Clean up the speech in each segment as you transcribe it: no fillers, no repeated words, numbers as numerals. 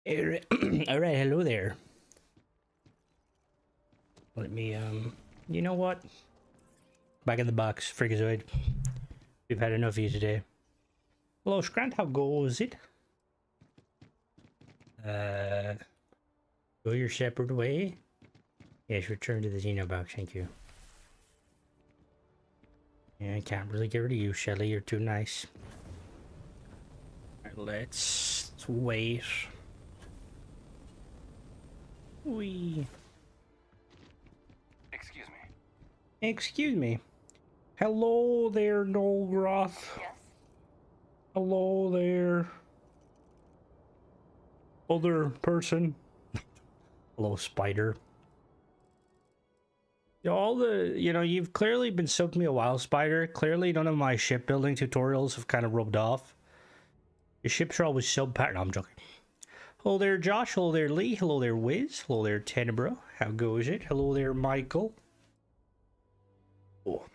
Alright, hello there. Let me, you know what? Back in the box, Freakazoid. We've had enough of you today. Hello, Scrant, how goes it? Go your separate way. Yes, return to the Xeno box, thank you. Yeah, I can't really get rid of you, Shelly, you're too nice. Alright, let's wait. Wee. Excuse me. Excuse me. Hello there, Nolgroth. Yes. Hello there. Other person. Hello, spider. You've clearly been soaking me a while, Spider. Clearly none of my shipbuilding tutorials have kind of rubbed off. Your ships are always subpar. No, I'm joking. Hello there, Josh. Hello there, Lee. Hello there, Wiz. Hello there, Tenebra. How goes it? Hello there, Michael. Oh.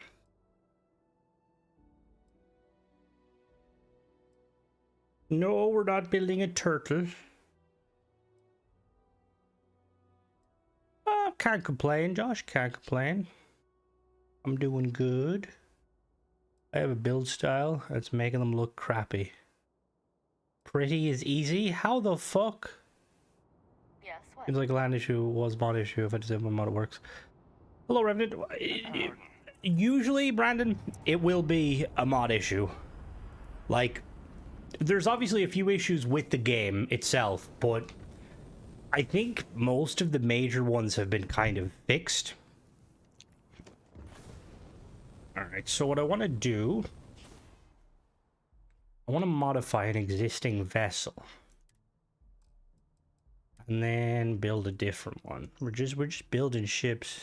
No, we're not building a turtle. Can't complain, Josh. Can't complain. I'm doing good. I have a build style that's making them look crappy. Pretty is easy? How the fuck? Yes, what? Seems like a land issue was mod issue if I just have my mod it works. Hello, Revenant. Usually, Brandon, it will be a mod issue. Like, there's obviously a few issues with the game itself, but I think most of the major ones have been kind of fixed. Alright, so what I want to do, I want to modify an existing vessel. And then build a different one. We're just building ships.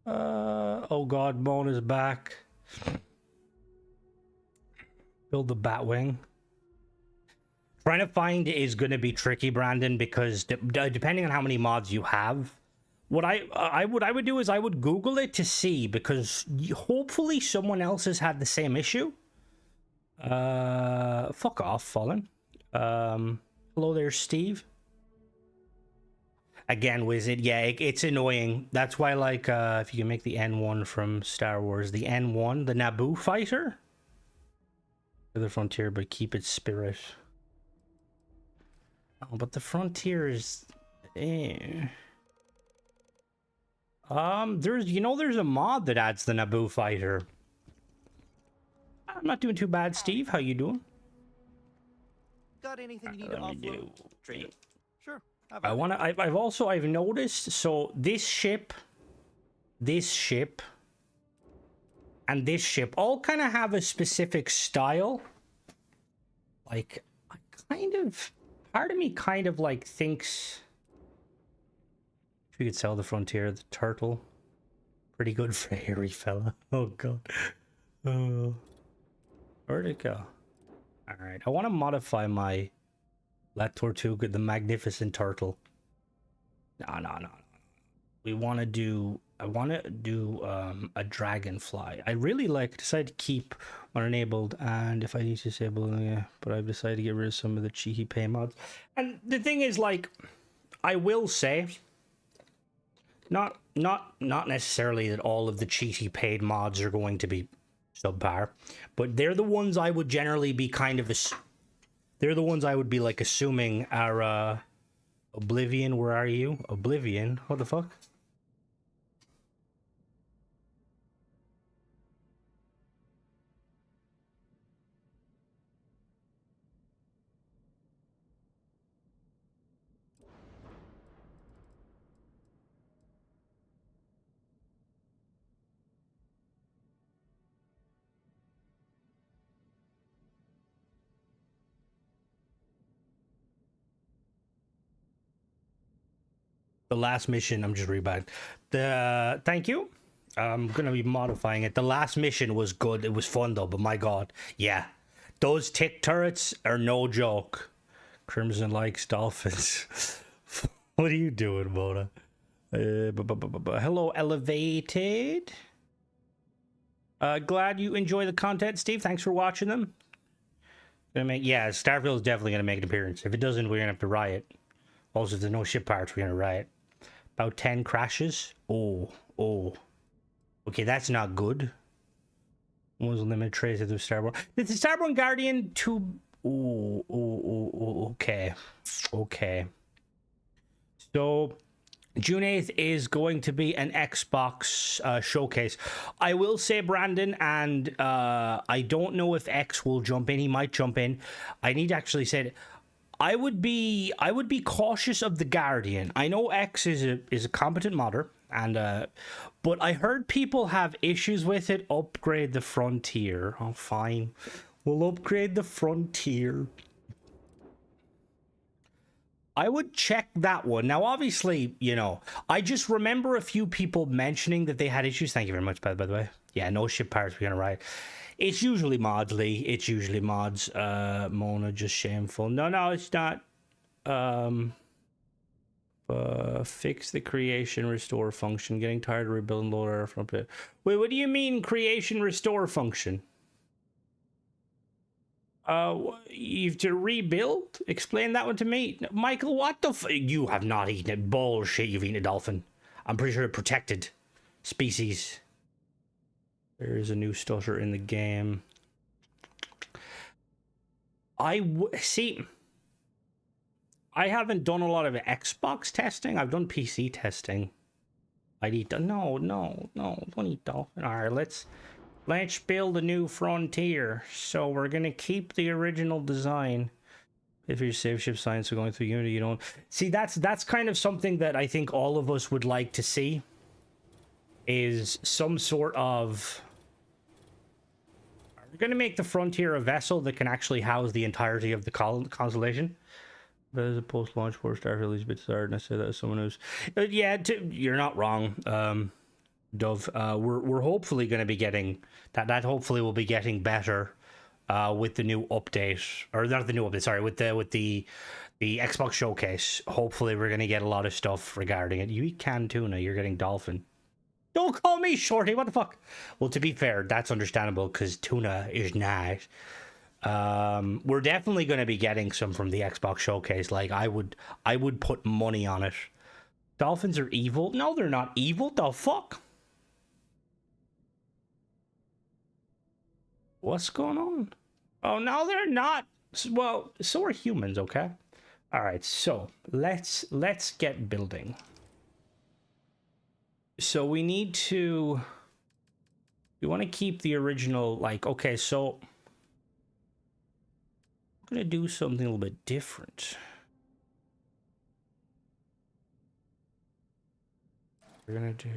Oh god, Mona's back. Build the Batwing. Trying to find is going to be tricky, Brandon, because depending on how many mods you have, what I would do is I would Google it to see, because hopefully someone else has had the same issue. Fuck off, Fallen. Hello there, Steve. Again, Wizard. Yeah, it's annoying. That's why, like, if you can make the N1 from Star Wars, the N1, the Naboo fighter, to the frontier, but keep its spirit. Oh, but the frontier is. There's there's a mod that adds the Naboo fighter. I'm not doing too bad, Steve. How you doing? Got anything you need to offload? Trade it. Sure. I've noticed, so this ship, and this ship all kind of have a specific style. Like, part of me kind of like thinks if you could sell the frontier, the turtle, pretty good for a hairy fella. Oh god. Oh, where'd it go? All right, I want to modify my La Tortuga, the magnificent turtle. No. I want to do a dragonfly. I really decided to keep unenabled, and if I need to disable, yeah, but I've decided to get rid of some of the cheeky pay mods. And the thing is, like, I will say, not necessarily that all of the cheaty paid mods are going to be subpar, but they're the ones I would generally be they're the ones I would be like assuming are Oblivion. Where are you? Oblivion? What the fuck? The last mission, I'm just reading. Thank you. I'm gonna be modifying it. The last mission was good. It was fun though, but my god, yeah, those tick turrets are no joke. Crimson likes dolphins. What are you doing, Mona? Hello, Elevated. Glad you enjoy the content, Steve. Thanks for watching them. Gonna make, yeah, Starfield is definitely gonna make an appearance. If it doesn't, we're gonna have to riot. Also, if there's no ship parts, we're gonna riot. About 10 crashes. Oh. Okay, that's not good. What was the limit trace of the Starborn? Did the Starborn Guardian 2... okay. Okay. So, June 8th is going to be an Xbox showcase. I will say, Brandon, and I don't know if X will jump in. He might jump in. I need to actually say it. I would be cautious of the Guardian. I know X is a competent modder, and but I heard people have issues with it. Upgrade the Frontier. Oh, fine. We'll upgrade the Frontier. I would check that one. Now, obviously, you know, I just remember a few people mentioning that they had issues. Thank you very much, by the way. Yeah, no ship parts we're gonna ride. It's usually mods, Lee. It's usually mods. Mona, just shameful. No, it's not. Fix the creation restore function. Getting tired of rebuilding loader from it. Wait, what do you mean creation restore function? You have to rebuild? Explain that one to me. Michael, what the you have not eaten it. Bullshit, you've eaten a dolphin. I'm pretty sure a protected species. There is a new stutter in the game. See, I haven't done a lot of Xbox testing. I've done PC testing. I'd eat... No, don't eat dolphin. Alright, let's build a new Frontier. So we're gonna keep the original design. If your save ship science are going through Unity, you don't... See, that's kind of something that I think all of us would like to see. Is some sort of... We're gonna make the Frontier a vessel that can actually house the entirety of the constellation. But as a post-launch for Starfield is a bit hard, and I say that as someone who's... yeah, you're not wrong, Dove. We're hopefully going to be getting... That hopefully will be getting better with the new update. Or not the new update, sorry, with the Xbox Showcase. Hopefully we're going to get a lot of stuff regarding it. You eat canned tuna, you're getting dolphin. Don't call me Shorty, what the fuck? Well, to be fair, that's understandable, because tuna is nice. We're definitely going to be getting some from the Xbox Showcase. Like, I would put money on it. Dolphins are evil? No, they're not evil. The fuck? What's going on? Oh, no, they're not. Well, so are humans, okay? All right, so let's get building. So we need to... We want to keep the original, like, okay, so... I'm going to do something a little bit different. We're going to do...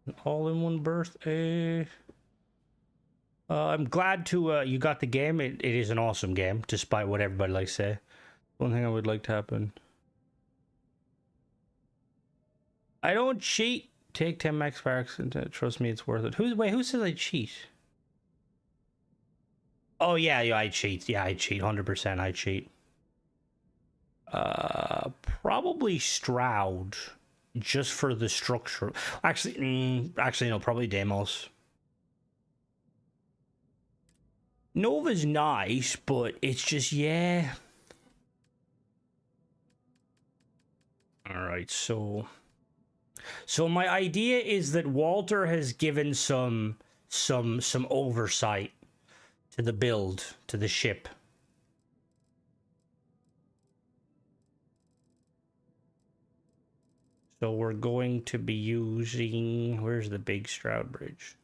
an all-in-one birthday. I'm glad to, you got the game. It is an awesome game, despite what everybody likes to say. One thing I would like to happen... I don't cheat. Take 10 max sparks and trust me, it's worth it. Who says I cheat? Oh yeah, I cheat. Yeah, I cheat. 100% I cheat. Probably Stroud. Just for the structure. Actually, no, probably Deimos. Nova's nice, but it's just, yeah. Alright, so my idea is that Walter has given some oversight to the build, to the ship. So we're going to be using... Where's the big Stroud Bridge?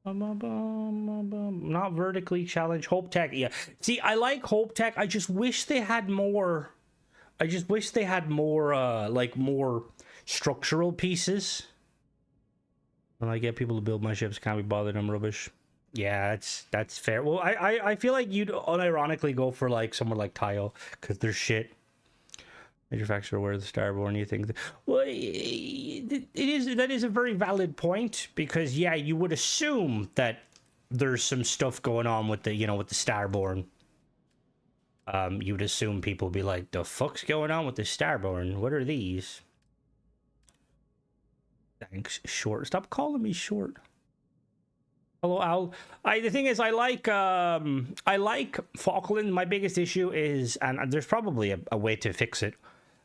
Not vertically challenged. Hope Tech, yeah. See, I like Hope Tech. I just wish they had more... like, more structural pieces. When I get people to build my ships, can't be bothered, I'm rubbish. Yeah, that's fair. Well, I feel like you'd unironically go for like someone like Tayo, because they're shit. Major factor aware of the Starborn, you think well, that is a very valid point, because yeah, you would assume that there's some stuff going on with the, you know, with the Starborn. You would assume people would be like, the fuck's going on with the Starborn? What are these? Thanks, Short. Stop calling me Short. Hello, Owl. The thing is, I like Falkland. My biggest issue is, and there's probably a way to fix it.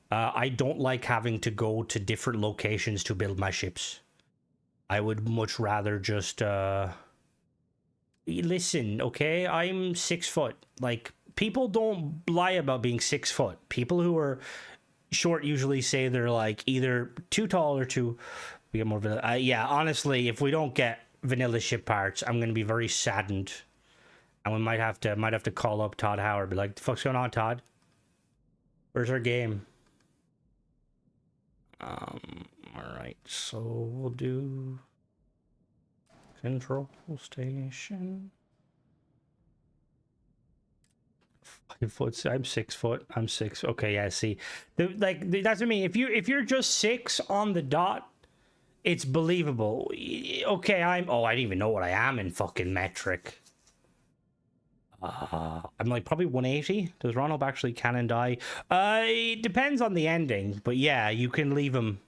I don't like having to go to different locations to build my ships. I would much rather just listen, okay? I'm 6 foot. Like, people don't lie about being 6 foot. People who are short usually say they're like either too tall or too. We get more vanilla. Yeah, honestly, if we don't get vanilla ship parts, I'm gonna be very saddened, and we might have to call up Todd Howard. Be like, "The fuck's going on, Todd? Where's our game?" All right, so we'll do control station. 5 foot. I'm 6 foot. I'm 6. Okay, yeah. See, that's what I mean. If you're just 6 on the dot, it's believable. Okay, Oh, I didn't even know what I am in fucking metric. I'm like probably 180. Does Ronald actually cannon die? It depends on the ending, but yeah, you can leave him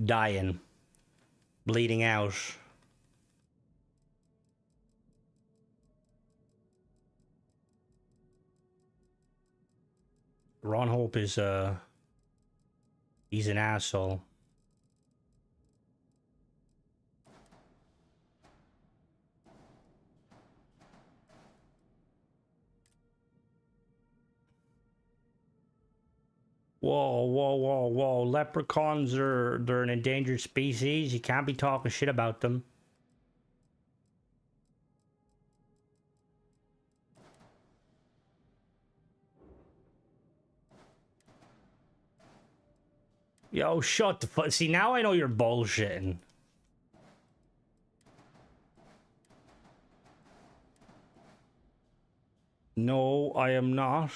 dying, bleeding out. Ron Hope is he's an asshole. Whoa, whoa, whoa, whoa. Leprechauns they're an endangered species. You can't be talking shit about them. Yo, shut the fuck. See, now I know you're bullshitting. No, I am not.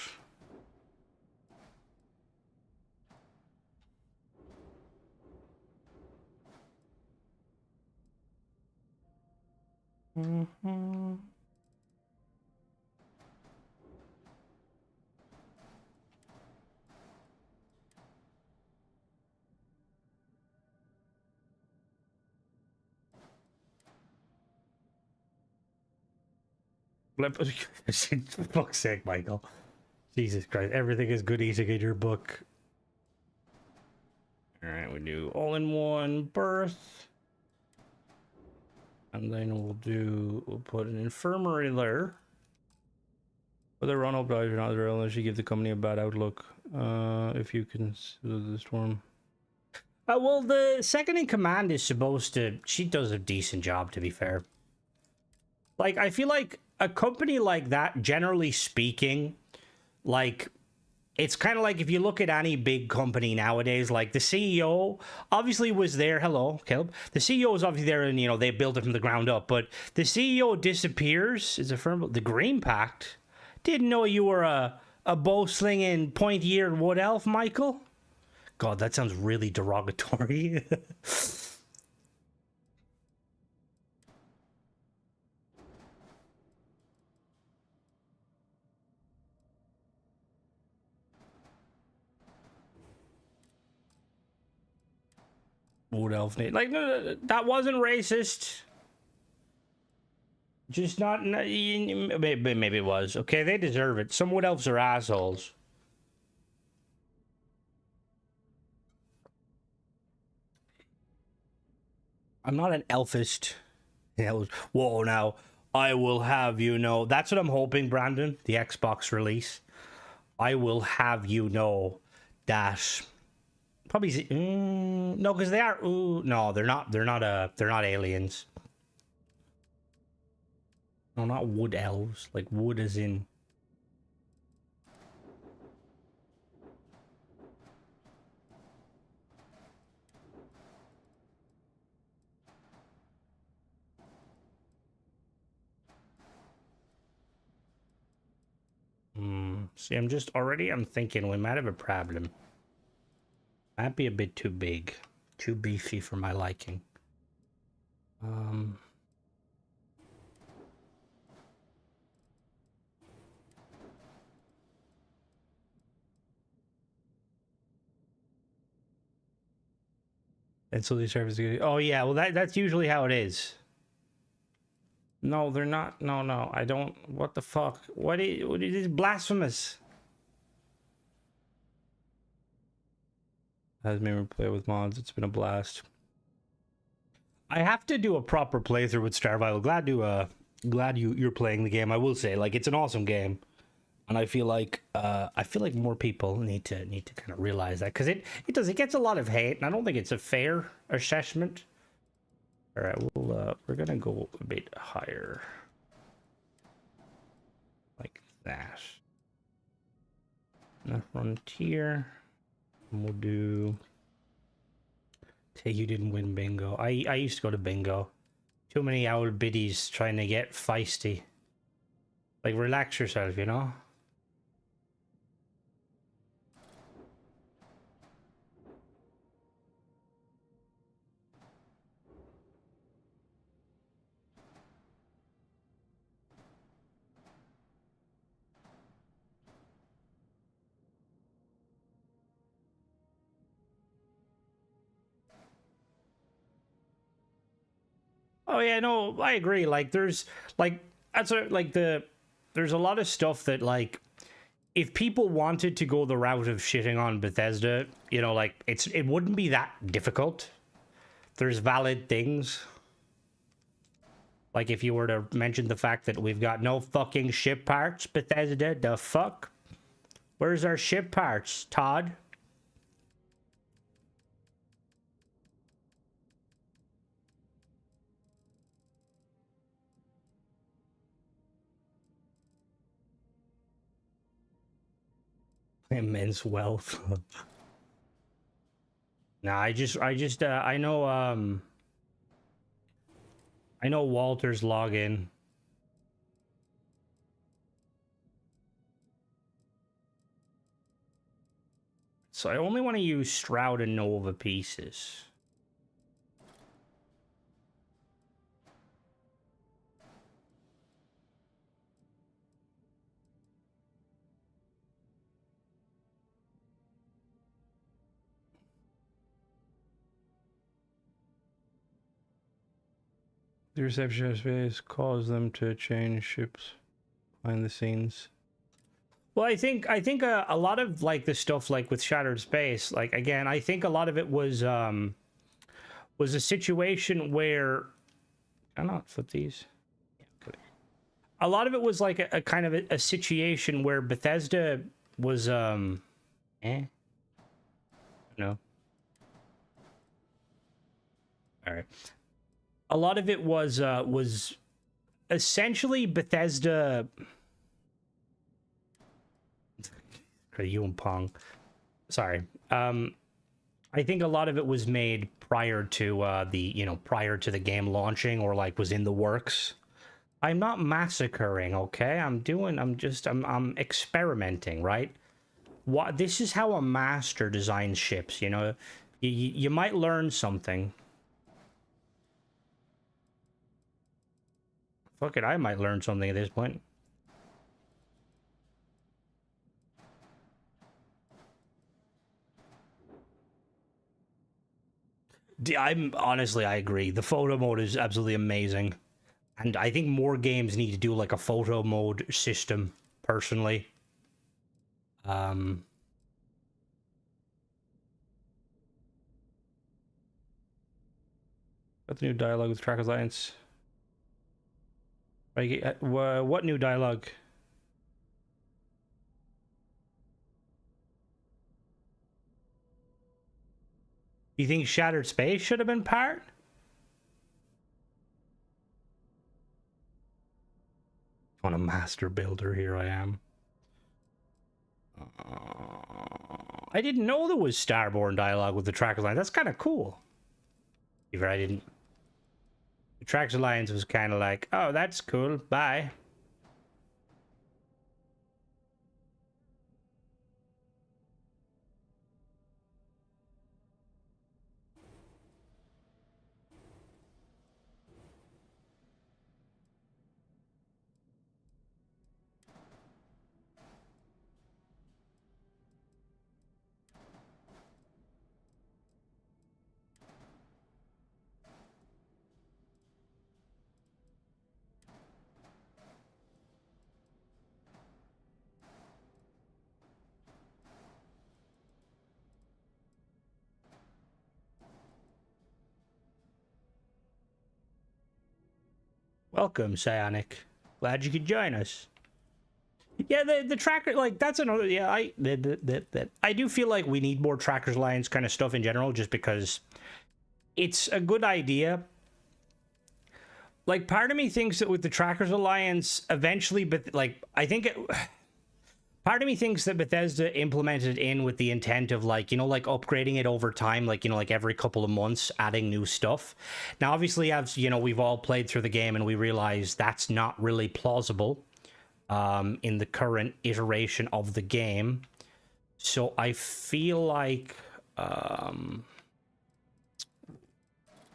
Mm-hmm. For fuck's sake, Michael. Jesus Christ. Everything is good eating in your book. Alright, we do all-in-one birth. And then we'll put an infirmary there. Whether Ronald dies or not, the illness should give the company a bad outlook. If you can the storm. Well, the second in command is supposed to. She does a decent job, to be fair. Like, I feel like a company like that, generally speaking, like, it's kind of like if you look at any big company nowadays, like the CEO obviously was there. Hello, Caleb. The CEO was obviously there, and they built it from the ground up. But the CEO disappears. Is a firm. The Green Pact. Didn't know you were a bow slinging, pointy-eared wood elf, Michael. God, that sounds really derogatory. Wood elf, like no, that wasn't racist. Just not. Maybe it was. Okay, they deserve it. Some wood elves are assholes. I'm not an elfist. Whoa, now I will have you know. That's what I'm hoping, Brandon. The Xbox release. I will have you know that probably no, because they are. No, they're not. They're not. They're not aliens. No, not wood elves. Like wood as in. See, I'm thinking we might have a problem. Might be a bit too big. Too beefy for my liking. And so these services. Oh yeah, well that's usually how it is. No, they're not. No, no, I don't. What the fuck? What is this? Blasphemous. Has me replay with mods. It's been a blast. I have to do a proper playthrough with Starfield. Glad you're playing the game. I will say, like, it's an awesome game, and I feel like more people need to kind of realize that, because it gets a lot of hate, and I don't think it's a fair assessment. All right, we're gonna go a bit higher, like that. The frontier. And we'll do. Hey, you didn't win bingo. I used to go to bingo. Too many old biddies trying to get feisty. Like, relax yourself, you know? Oh yeah, no, I agree. Like, there's like there's a lot of stuff that, like, if people wanted to go the route of shitting on Bethesda, you know, like, it wouldn't be that difficult. There's valid things. Like, if you were to mention the fact that we've got no fucking ship parts, Bethesda, the fuck? Where's our ship parts, Todd? Immense wealth. Nah, I know Walter's login. So I only want to use Stroud and Nova pieces. The reception space caused them to change ships behind the scenes. Well, I think a lot of, like, the stuff, like, with Shattered Space, like, again, I think a lot of it was a situation where, can I not flip these? Yeah, good. A lot of it was like a kind of a situation where Bethesda was no. All right. A lot of it was essentially Bethesda. You and Pong. Sorry. I think a lot of it was made prior to prior to the game launching, or, like, was in the works. I'm not massacring, okay? I'm experimenting, right? What, this is how a master designs ships, you know? You might learn something. Fuck it, I might learn something at this point. I agree. The photo mode is absolutely amazing. And I think more games need to do, like, a photo mode system, personally. Got the new dialogue with Track Alliance. What new dialogue? You think Shattered Space should have been part? On a master builder, here I am. I didn't know there was Starborn dialogue with the Track Alliance. That's kind of cool. Even I didn't. The Track Alliance was kind of like, oh, that's cool. Bye. Welcome, Psionic. Glad you could join us. Yeah, the tracker, like, that's another, yeah, I do feel like we need more Trackers Alliance kind of stuff in general, just because it's a good idea. Like, part of me thinks that with the Trackers Alliance, eventually, but, like, I think part of me thinks that Bethesda implemented in with the intent of, like, you know, like, upgrading it over time, like, you know, like, every couple of months, adding new stuff. Now, obviously, as, you know, we've all played through the game, and we realize that's not really plausible. In the current iteration of the game. So I feel like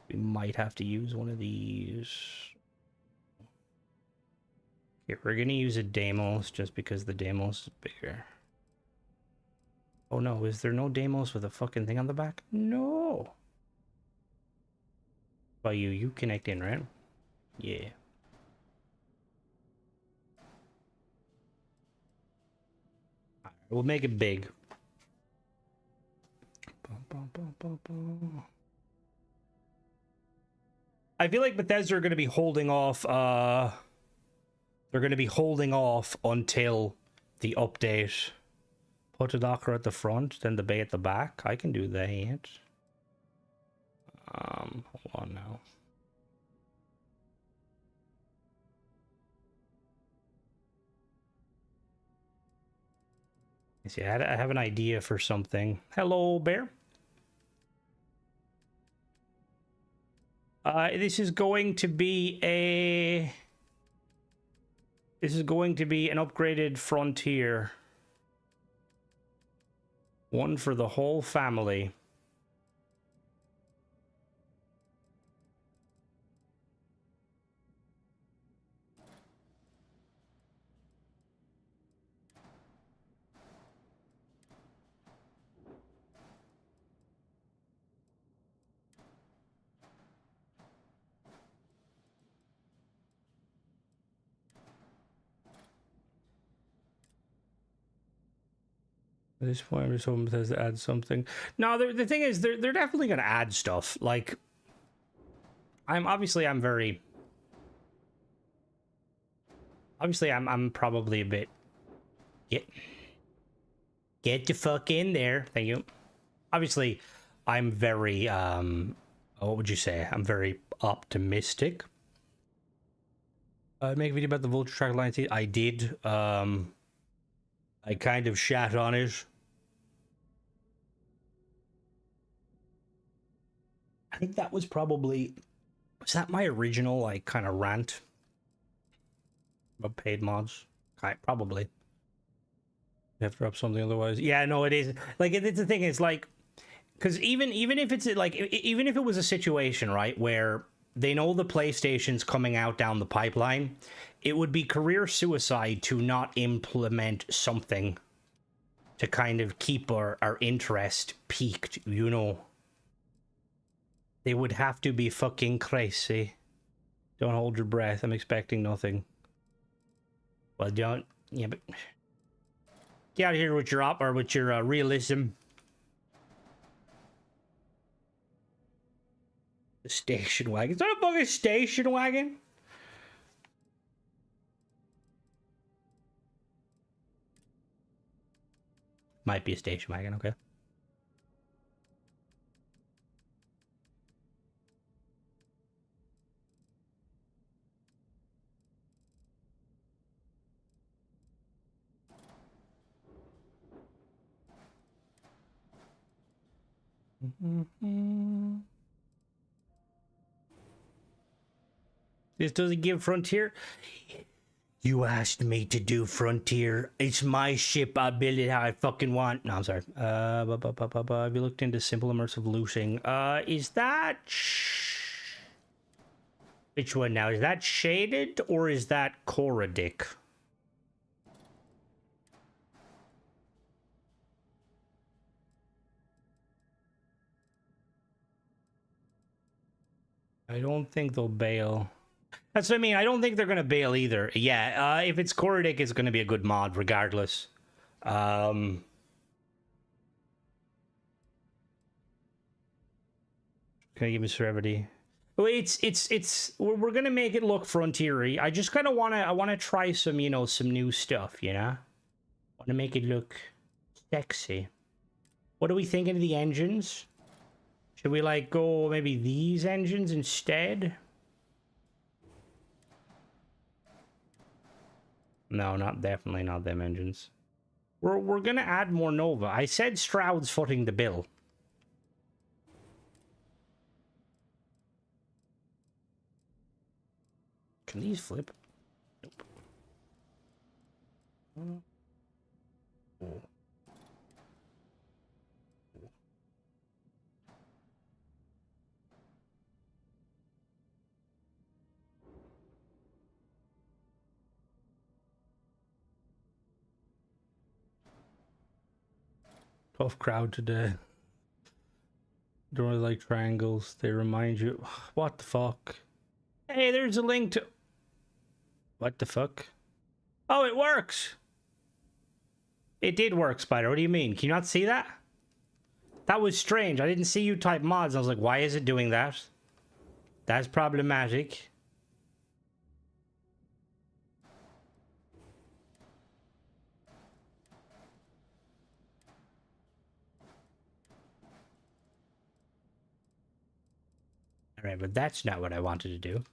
we might have to use one of these. Here, we're gonna use a Deimos just because the Deimos is bigger. Oh no, is there no Deimos with a fucking thing on the back? No. By you connect in, right? Yeah. We'll make it big. I feel like Bethesda are going to be holding off. They're going to be holding off until the update. Put the Docker at the front, then the bay at the back. I can do that. Hold on now. See, I have an idea for something. Hello, Bear. This is going to be an upgraded Frontier. One for the whole family. At this point, I'm just hoping Bethesda add something. No, the thing is, they're definitely going to add stuff. Like, I'm very... Obviously, I'm probably a bit... Get the fuck in there. Thank you. Obviously, I'm very, what would you say? I'm very optimistic. Make a video about the Vulture Track Alliance. I did. I kind of shat on it. I think that was probably... Was that my original, like, kind of rant about paid mods? Probably. You have to drop something otherwise. Yeah, no, it is. Like, it's the thing is, like... Because even if it's, like... Even if it was a situation, right, where they know the PlayStation's coming out down the pipeline, it would be career suicide to not implement something to kind of keep our interest peaked, you know. They would have to be fucking crazy. Don't hold your breath. I'm expecting nothing. Well, don't... Yeah, but... Get out of here with your realism. The station wagon. Is that a fucking station wagon? Might be a station wagon, okay. This doesn't give Frontier. You asked me to do Frontier. It's my ship. I build it how I fucking want. No, I'm sorry. Have you looked into simple immersive looting? Is that... Which one now? Is that shaded or is that Coradic? I don't think they'll bail. That's what I mean. I don't think they're going to bail either. Yeah, if it's Coradic, it's going to be a good mod regardless. Can I give me Serenity? Well, we're gonna make it look frontiery. I just kind of wanna try some, you know, some new stuff, you know. Want to make it look sexy. What are we thinking of the engines? Should we like go maybe these engines instead? No, definitely not them engines. We're gonna add more Nova. I said Stroud's footing the bill. Can these flip? Nope. Oh. 12 crowd today. Don't really like triangles. They remind you. What the fuck? Hey, there's a link to. What the fuck? Oh, it works! It did work, Spider. What do you mean? Can you not see that? That was strange. I didn't see you type mods. I was like, why is it doing that? That's problematic. Alright, but that's not what I wanted to do.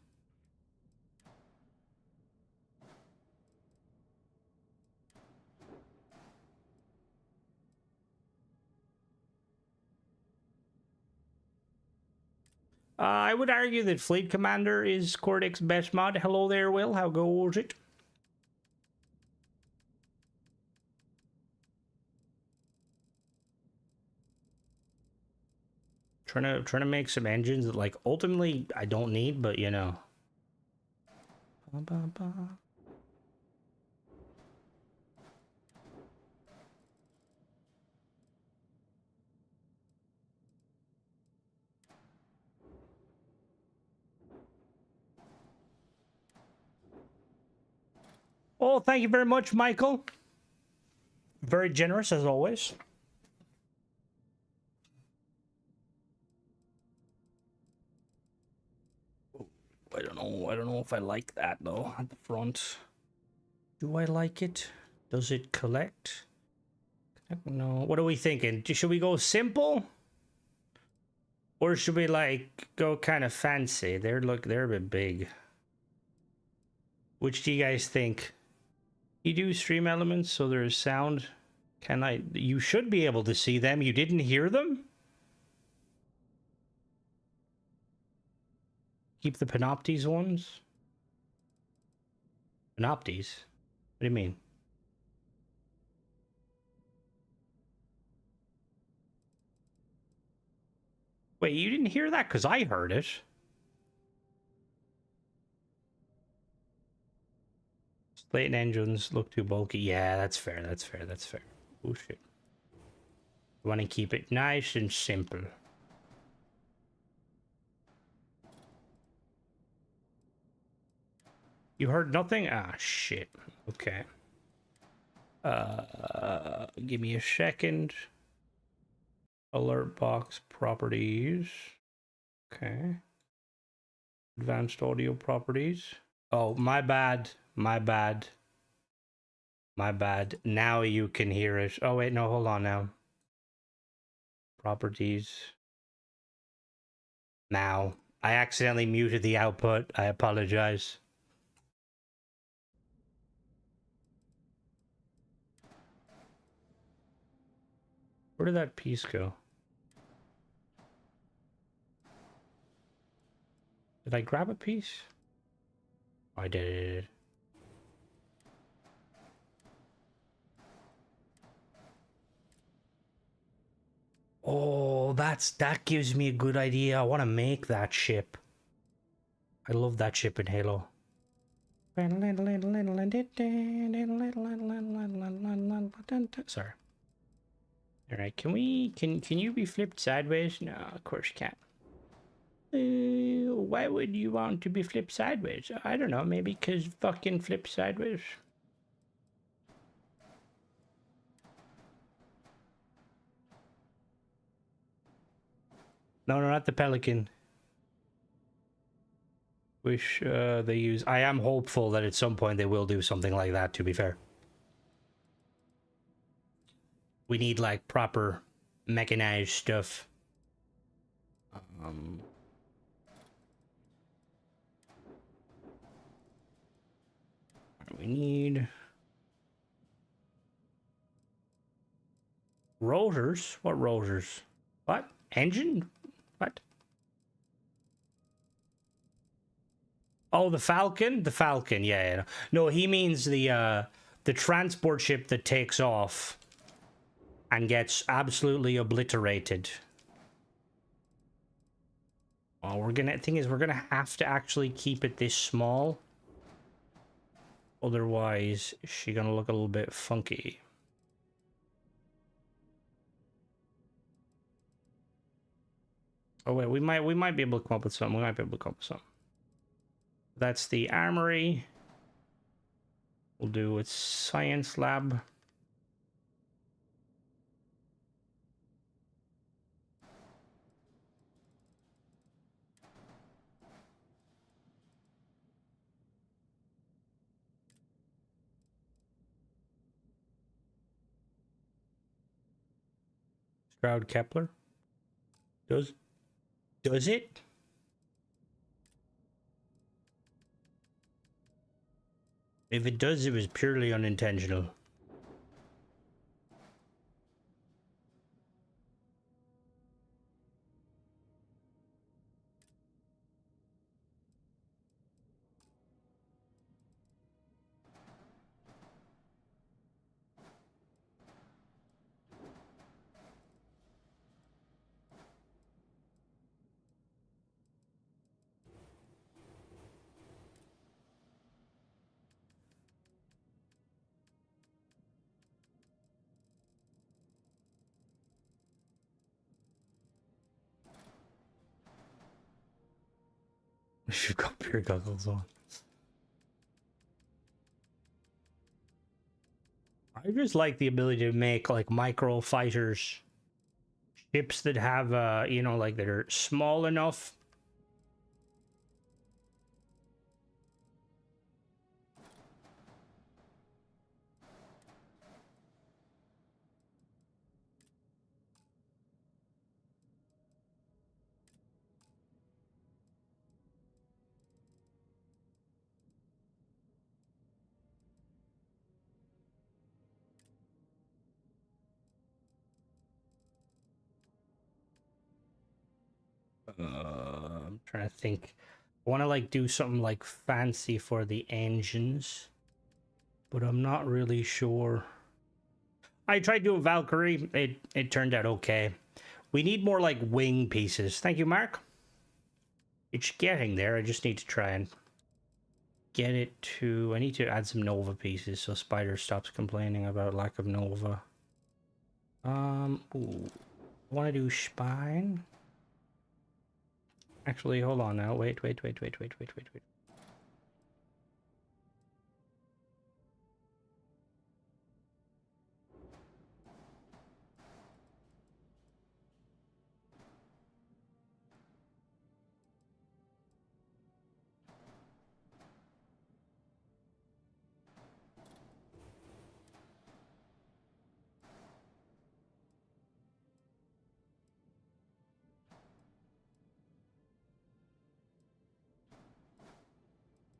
I would argue that Fleet Commander is Cordic's best mod. Hello there, Will. How goes it? Trying to make some engines that, like, ultimately I don't need, but you know. Ba, ba, ba. Oh, thank you very much, Michael. Very generous as always. I don't know if I like that though at the front. Do I like it? Does it collect? No. What are we thinking? Should we go simple? Or should we like go kind of fancy? They're a bit big. Which do you guys think? You do stream elements so there's sound. You should be able to see them. You didn't hear them? Keep the Panoptes ones? Panoptes? What do you mean? Wait, you didn't hear that? Because I heard it. Slayton engines look too bulky. Yeah, that's fair. That's fair. That's fair. Oh, shit. You want to keep it nice and simple. You heard nothing? Ah, shit. Okay. Give me a second. Alert box properties. Okay. Advanced audio properties. Oh, my bad. My bad. My bad. Now you can hear it. Oh, wait, no, hold on now. Properties. Now. I accidentally muted the output. I apologize. Where did that piece go? Did I grab a piece? Oh, I did. Oh, that gives me a good idea. I want to make that ship. I love that ship in Halo. Sorry. All right, can you be flipped sideways? No, of course you can't. Why would you want to be flipped sideways? I don't know, maybe because fucking flip sideways. No, not the Pelican. Wish they use. I am hopeful that at some point they will do something like that, to be fair. We need like proper mechanized stuff. We need rotors. What rotors? What? Engine? What? Oh, the Falcon? The Falcon, yeah. No, he means the transport ship that takes off and gets absolutely obliterated. Well, we're gonna, thing is, we're gonna have to actually keep it this small. Otherwise, she's gonna look a little bit funky. Oh wait, we might be able to come up with something. We might be able to come up with something. That's the armory. We'll do its science lab. Stroud Kepler. Does it? If it does, it was purely unintentional. You've got beer goggles on. I just like the ability to make like micro fighters, ships that have you know, like that are small enough. I'm trying to think. I want to like do something like fancy for the engines, but I'm not really sure. I tried doing Valkyrie. It turned out okay. We need more like wing pieces. Thank you, Mark. It's getting there. I just need to try and get it to... I need to add some Nova pieces so Spider stops complaining about lack of Nova. Ooh. I want to do spine. Actually, hold on now. Wait.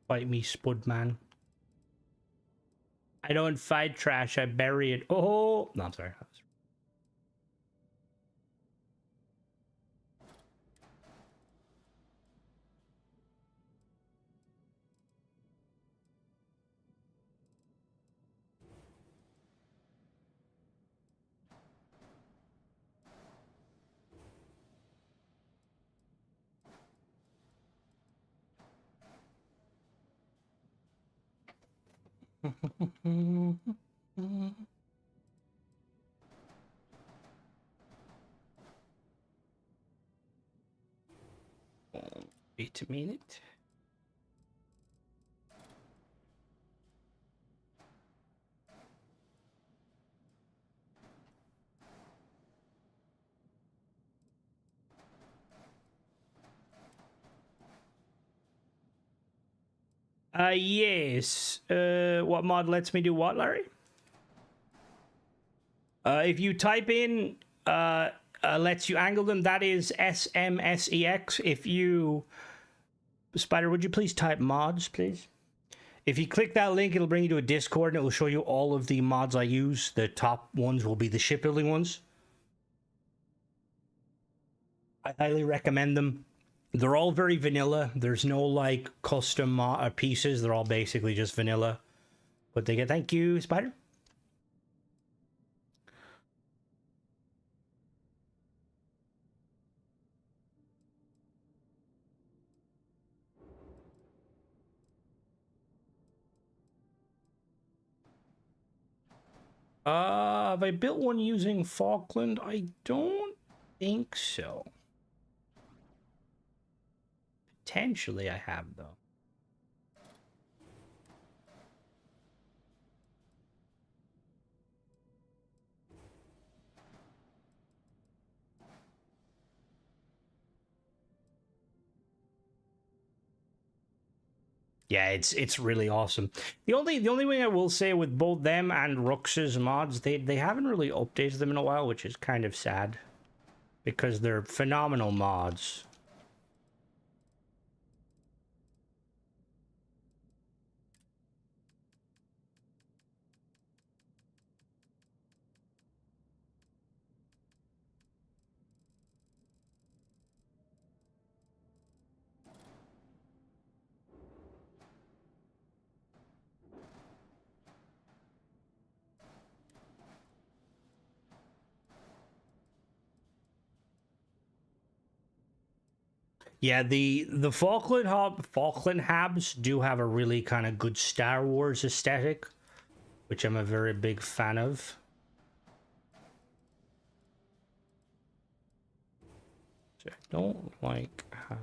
Fight me, Spudman. I don't fight trash, I bury it. Oh! No, I'm sorry. Wait a minute. Yes. What mod lets me do what, Larry? If you type in lets you angle them, that is SMSEX. If you... Spider, would you please type mods, please? If you click that link, it'll bring you to a Discord, and it will show you all of the mods I use. The top ones will be the shipbuilding ones. I highly recommend them. They're all very vanilla. There's no, like, custom pieces. They're all basically just vanilla. But they get... Thank you, Spider. Have I built one using Falkland? I don't think so. Potentially I have, though. Yeah, it's really awesome. The only thing I will say with both them and Rux's mods, they haven't really updated them in a while, which is kind of sad. Because they're phenomenal mods. Yeah, the Falkland Habs do have a really kind of good Star Wars aesthetic, which I'm a very big fan of. So I don't like how...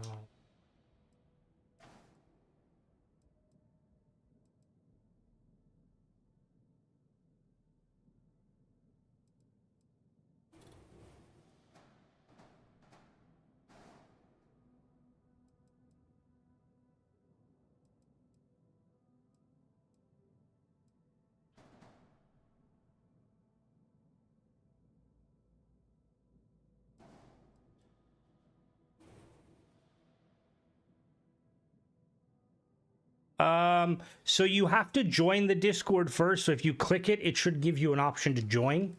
So you have to join the Discord first. So if you click it, it should give you an option to join.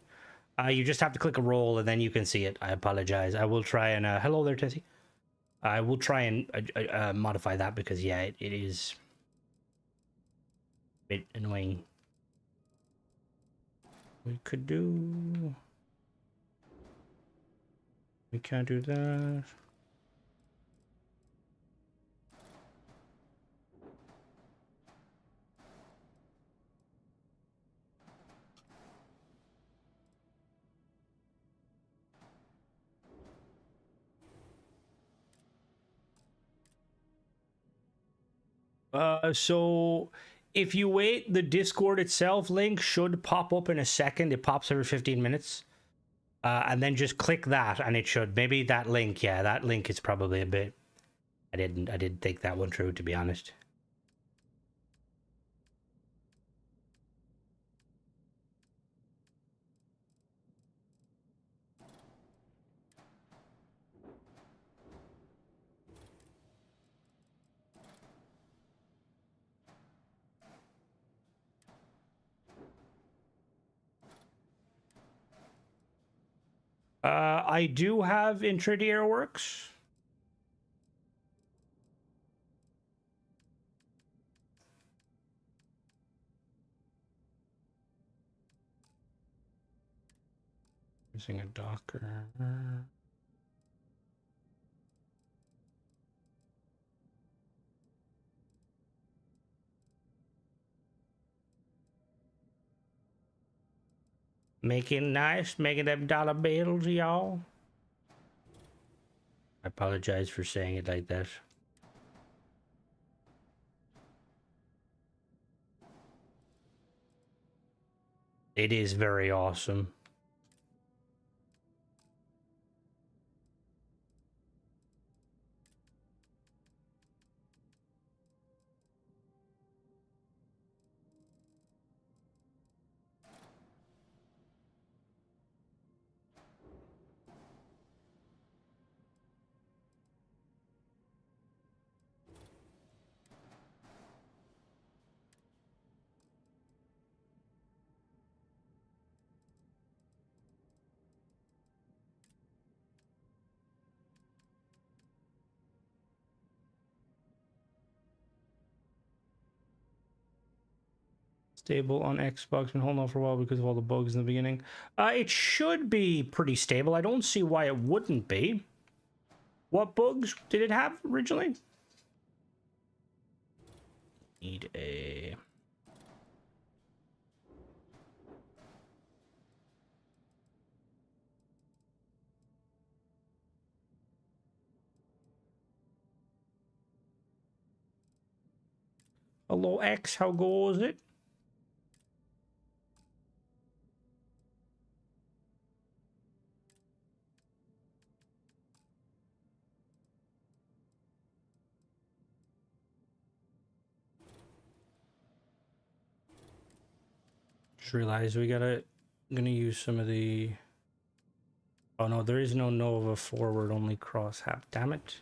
You just have to click a role and then you can see it. I apologize. I will try and hello there, Tessie. I will try and modify that because yeah, it is a bit annoying. We could do... We can't do that. So if you wait, the Discord itself link should pop up in a second. It pops every 15 minutes. And then just click that and it should. Maybe that link, yeah, that link is probably a bit... I didn't think that one through, to be honest. I do have Intradier Works. Using a Docker. Making nice, making them dollar bills, y'all. I apologize for saying it like that. It is very awesome. stable on Xbox. Been holding off for a while because of all the bugs in the beginning. It should be pretty stable. I don't see why it wouldn't be. What bugs did it have originally? Need a... Hello X, how goes it? Just realized we gonna use some of the... Oh no, there is no Nova forward, only cross half. Damn it.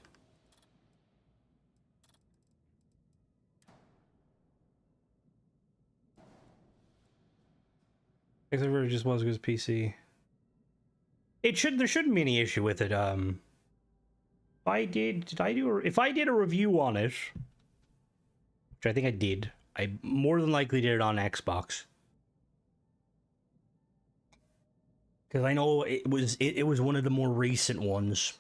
Except for it just was because PC. There shouldn't be any issue with it. If I did a review on it, which I think I did, I more than likely did it on Xbox. Because I know it was one of the more recent ones.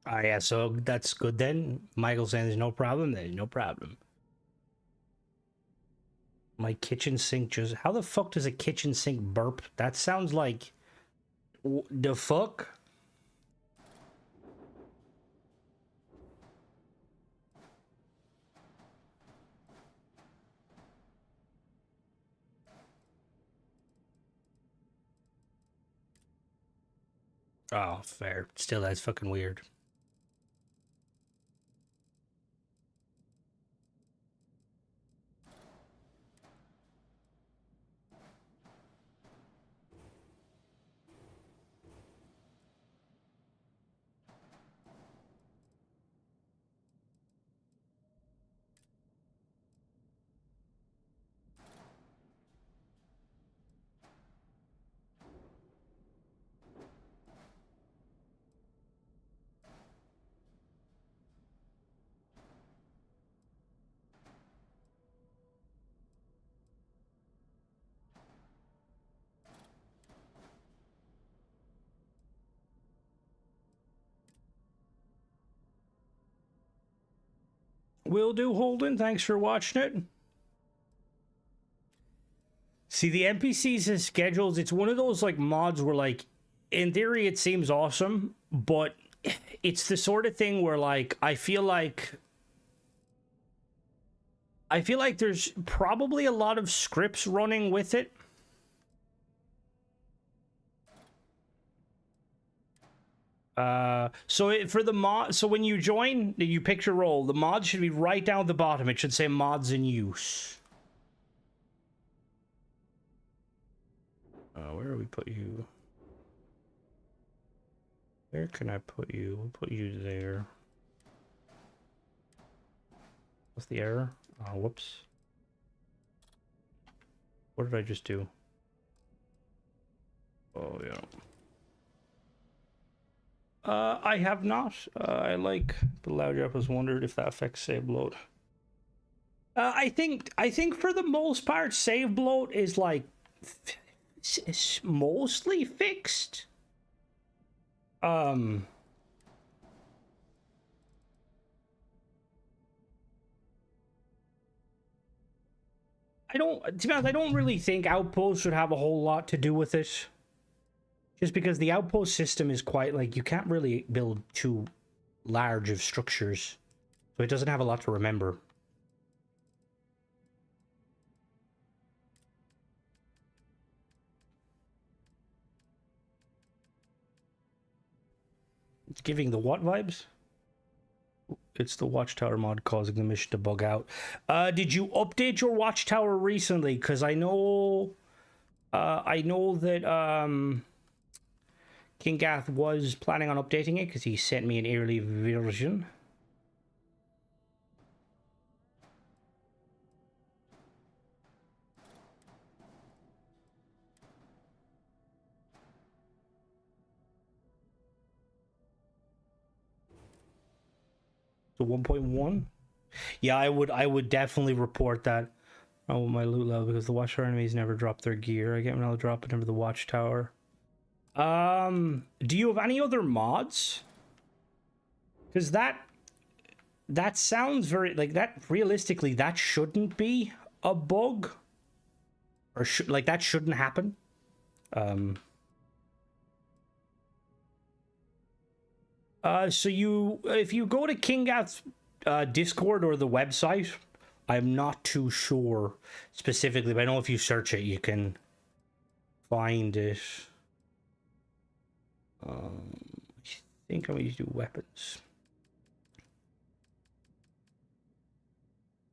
Ah, yeah, so that's good then. Michael saying there's no problem, there's no problem. My kitchen sink just... How the fuck does a kitchen sink burp? That sounds like... The fuck? Oh, fair. Still, that's fucking weird. Will do, Holden. Thanks for watching it. See, the NPCs and schedules, it's one of those, like, mods where, like, in theory it seems awesome, but it's the sort of thing where, like, I feel like there's probably a lot of scripts running with it. For the mod, so when you join, you pick your role, the mod should be right down at the bottom. It should say mods in use. Where do we put you? Where can I put you? We'll put you there. What's the error? Oh, whoops. What did I just do? Oh, yeah. I have not. I like the loud. I was wondered if that affects save bloat. I think for the most part, save bloat is like mostly fixed. I don't, to be honest, I don't really think Outpost would have a whole lot to do with it. Just because the Outpost system is quite, like, you can't really build too large of structures. So it doesn't have a lot to remember. It's giving the what vibes? It's the Watchtower mod causing the mission to bug out. Did you update your Watchtower recently? Because I know that King Gath was planning on updating it because he sent me an early version. So 1.1. Yeah, I would definitely report that. Oh, my loot level, because the watchtower enemies never drop their gear. I get another drop it into the watchtower. Do you have any other mods? Because that sounds very like that. Realistically, that shouldn't be a bug, or like that shouldn't happen. So if you go to Kingath's Discord or the website, I'm not too sure specifically, but I know if you search it, you can find it. I think I'm going to do weapons.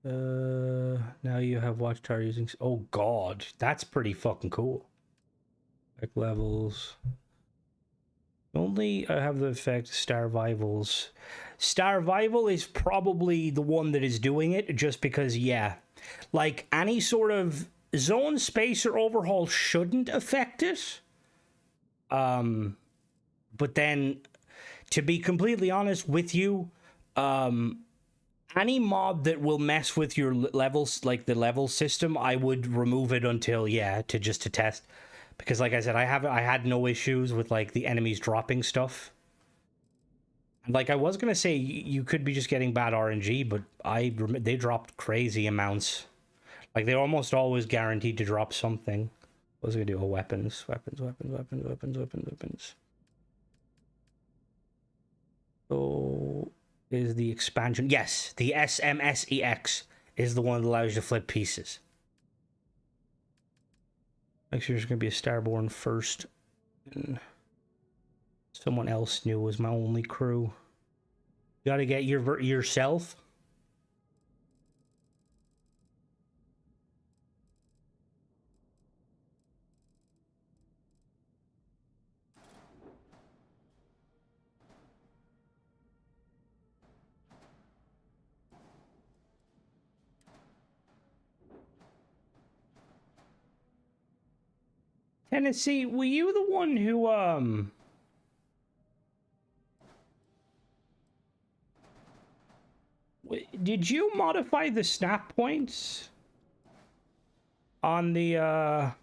Now you have watchtower using. Oh God, that's pretty fucking cool. Like levels. Only I have the effect Starvivals. Starvival is probably the one that is doing it, just because, yeah, like any sort of zone spacer overhaul shouldn't affect it. But then, to be completely honest with you, any mob that will mess with your levels, like the level system, I would remove it until, yeah, to test. Because like I said, I had no issues with like the enemies dropping stuff. Like I was gonna say, you could be just getting bad RNG, but they dropped crazy amounts. Like they're almost always guaranteed to drop something. What was I gonna do? Oh, weapons. So is the expansion? Yes, the SMSEX is the one that allows you to flip pieces. Make sure there's gonna be a Starborn first. And someone else new was my only crew. You gotta get yourself. Tennessee, were you the one who did you modify the snap points on the or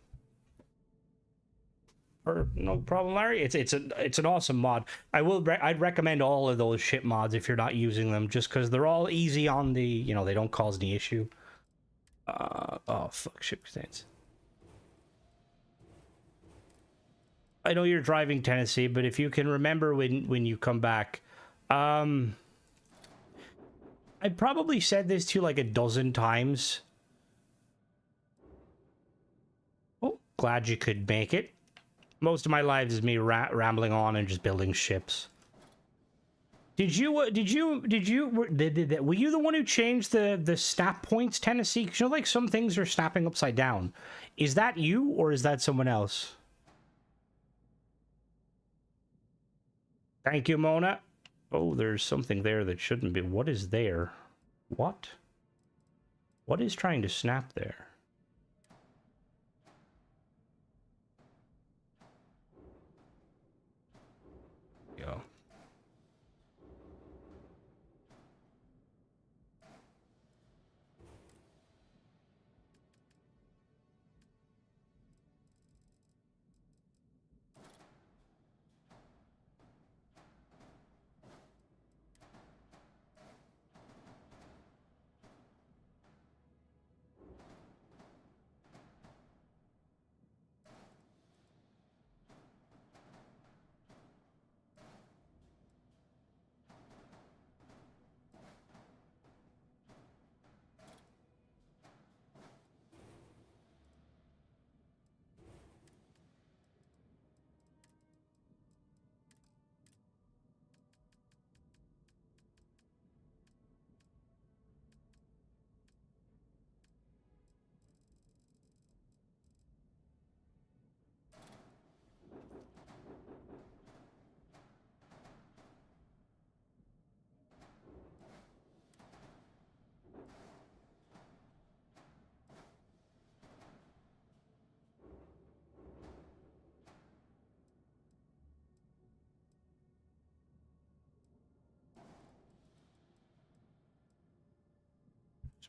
no problem, Larry? It's an awesome mod. I'd recommend all of those shit mods if you're not using them, just because they're all easy on the, you know, they don't cause any issue. Oh fuck, ship stains. I know you're driving, Tennessee, but if you can remember when you come back, I probably said this to you like a dozen times. Oh, glad you could make it. Most of my life is me rambling on and just building ships. Were you the one who changed the snap points, Tennessee? 'Cause you know, like some things are snapping upside down. Is that you or is that someone else? Thank you, Mona. Oh, there's something there that shouldn't be. What is there? What? What is trying to snap there? Go.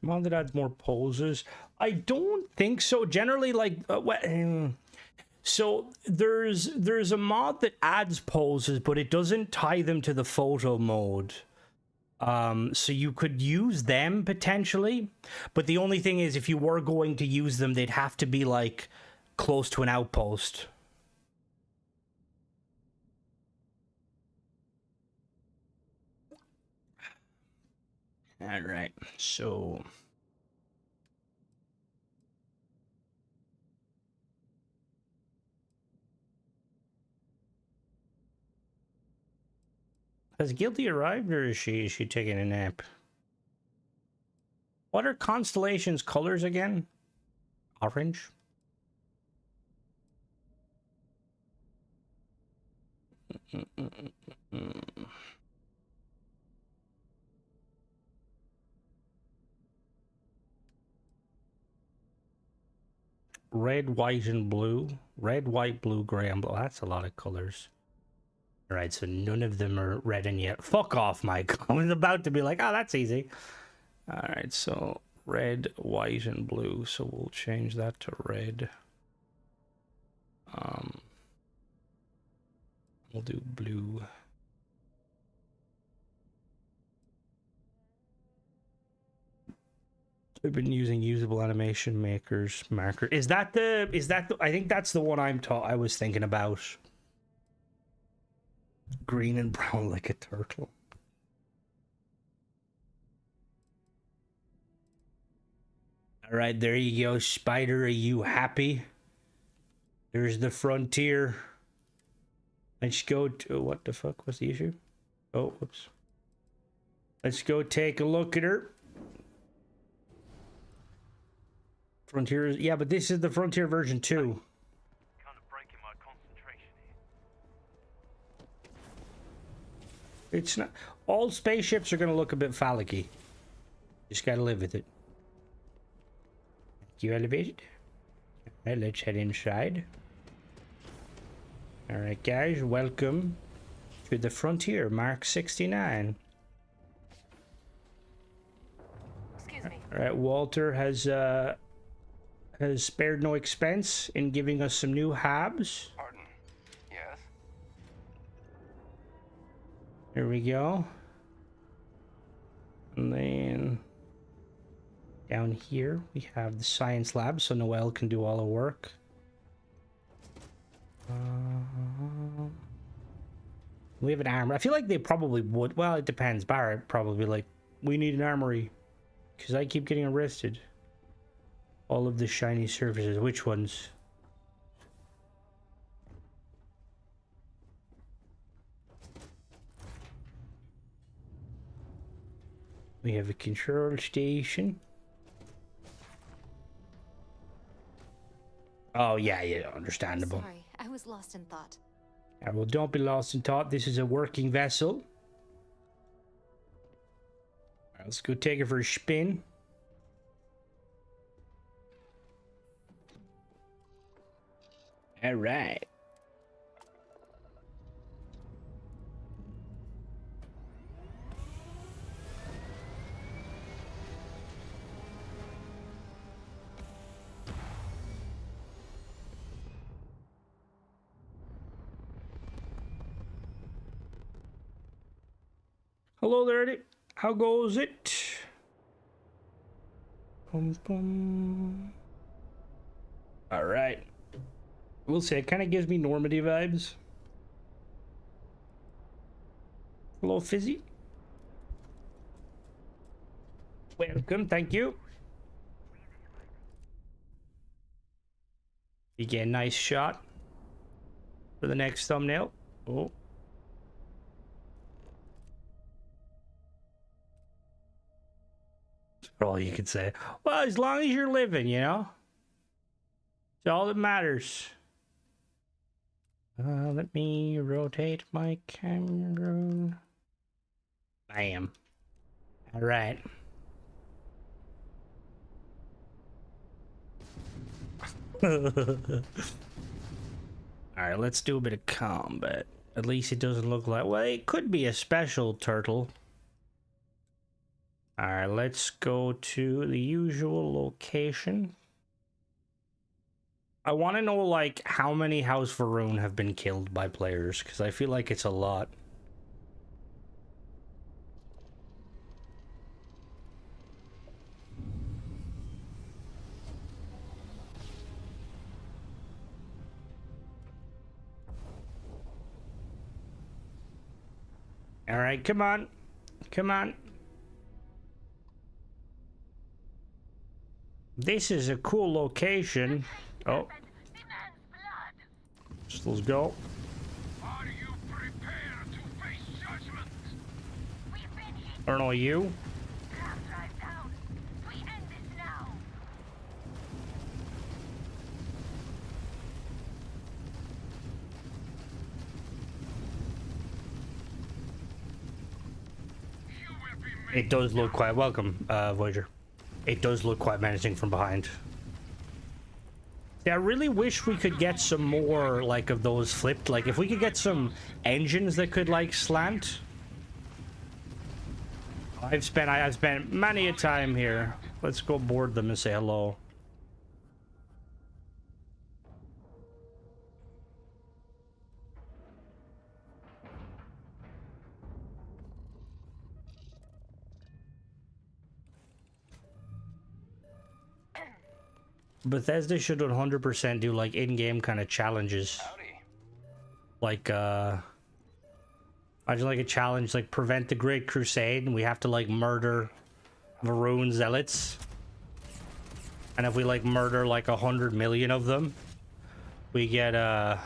Mod that adds more poses. I don't think so. Generally, like, so there's a mod that adds poses, but it doesn't tie them to the photo mode. So you could use them potentially, but the only thing is, if you were going to use them, they'd have to be like close to an outpost. All right, so. Has Guilty arrived, or is she taking a nap? What are Constellation's colors again? Orange? Red, white, and blue. Red, white, blue, gray, and blue. That's a lot of colors. All right, so none of them are red in yet. Fuck off, Mike. I was about to be like, oh, that's easy. All right, so red, white, and blue. So we'll change that to red. We'll do blue. I've been using usable animation makers marker. Is that the I think that's the one I was thinking about. Green and brown like a turtle. All right, there you go, Spider. Are you happy? There's the frontier. Let's go to, what the fuck was the issue? Oh, whoops. Let's go take a look at her. Frontier, yeah, but this is the Frontier version 2. Kind of breaking my concentration here. It's not, all spaceships are gonna look a bit phallic-y. Just gotta live with it. You elevated? Alright, let's head inside. Alright guys, welcome to the Frontier Mark 69. Excuse me. Alright, Walter has spared no expense in giving us some new habs. Pardon? Yes? There we go. And then down here we have the science lab, so Noelle can do all the work. We have an armor. I feel like they probably would. Well, it depends. Barrett probably like, we need an armory because I keep getting arrested. All of the shiny surfaces. Which ones? We have a control station. Oh, yeah, understandable. Sorry, I was lost in thought. Yeah, well, don't be lost in thought. This is a working vessel. All right, let's go take it for a spin. All right. Hello there, Eddie. How goes it? Bum, bum. All right. We'll say it kind of gives me Normandy vibes. Hello, Fizzy. Welcome, thank you. You get a nice shot for the next thumbnail. Oh. All you could say. Well, as long as you're living, you know, it's all that matters. Let me rotate my camera. Bam. All right. All right, let's do a bit of combat. At least it doesn't look like, well, it could be a special turtle. All right, let's go to the usual location. I want to know, like, how many House Varun have been killed by players, because I feel like it's a lot. All right, come on. Come on. This is a cool location. Oh. Just let's go. Are you prepared to face judgment? I don't know, you? It does look quite welcome, Voyager. It does look quite menacing from behind. Yeah, I really wish we could get some more, like, of those flipped. Like, if we could get some engines that could, like, slant. I've spent many a time here. Let's go board them and say hello. Bethesda should 100% do, like, in-game kind of challenges. Howdy. Like, imagine, like, a challenge, like, prevent the Great Crusade, and we have to, like, murder Varun zealots. And if we, like, murder, like, 100 million of them, we get, I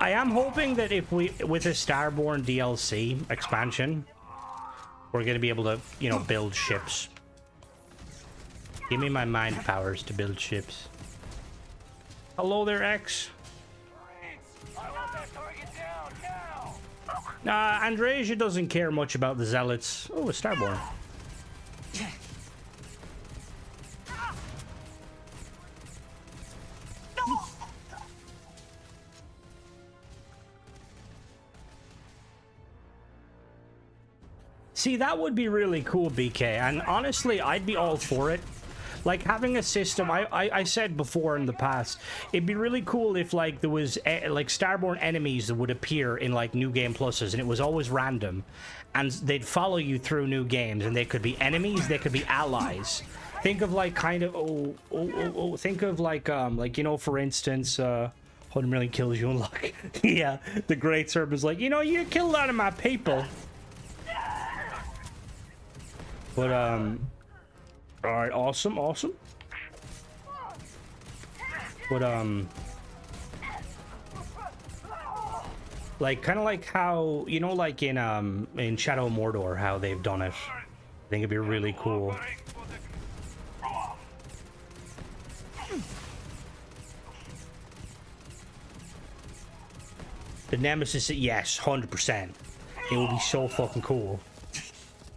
am hoping that if we, with a Starborn DLC expansion, we're gonna be able to, you know, build ships. Give me my mind powers to build ships. Hello there, X. I want that target down now. Nah, Andresia doesn't care much about the zealots. Oh, a Starborn. See, that would be really cool, BK, and honestly, I'd be all for it. Like, having a system, I said before in the past, it'd be really cool if, like, there was, like, Starborn enemies that would appear in, like, New Game Pluses, and it was always random, and they'd follow you through new games, and they could be enemies, they could be allies. Think of, like, kind of, think of, like, you know, for instance, 100 million kills you unlock. Yeah, the Great Serpent's like, you know, you killed a lot of my people. But, alright, awesome. But, like, kind of like how, you know, like in Shadow of Mordor, how they've done it. I think it'd be really cool. The Nemesis, yes, 100%. It would be so fucking cool.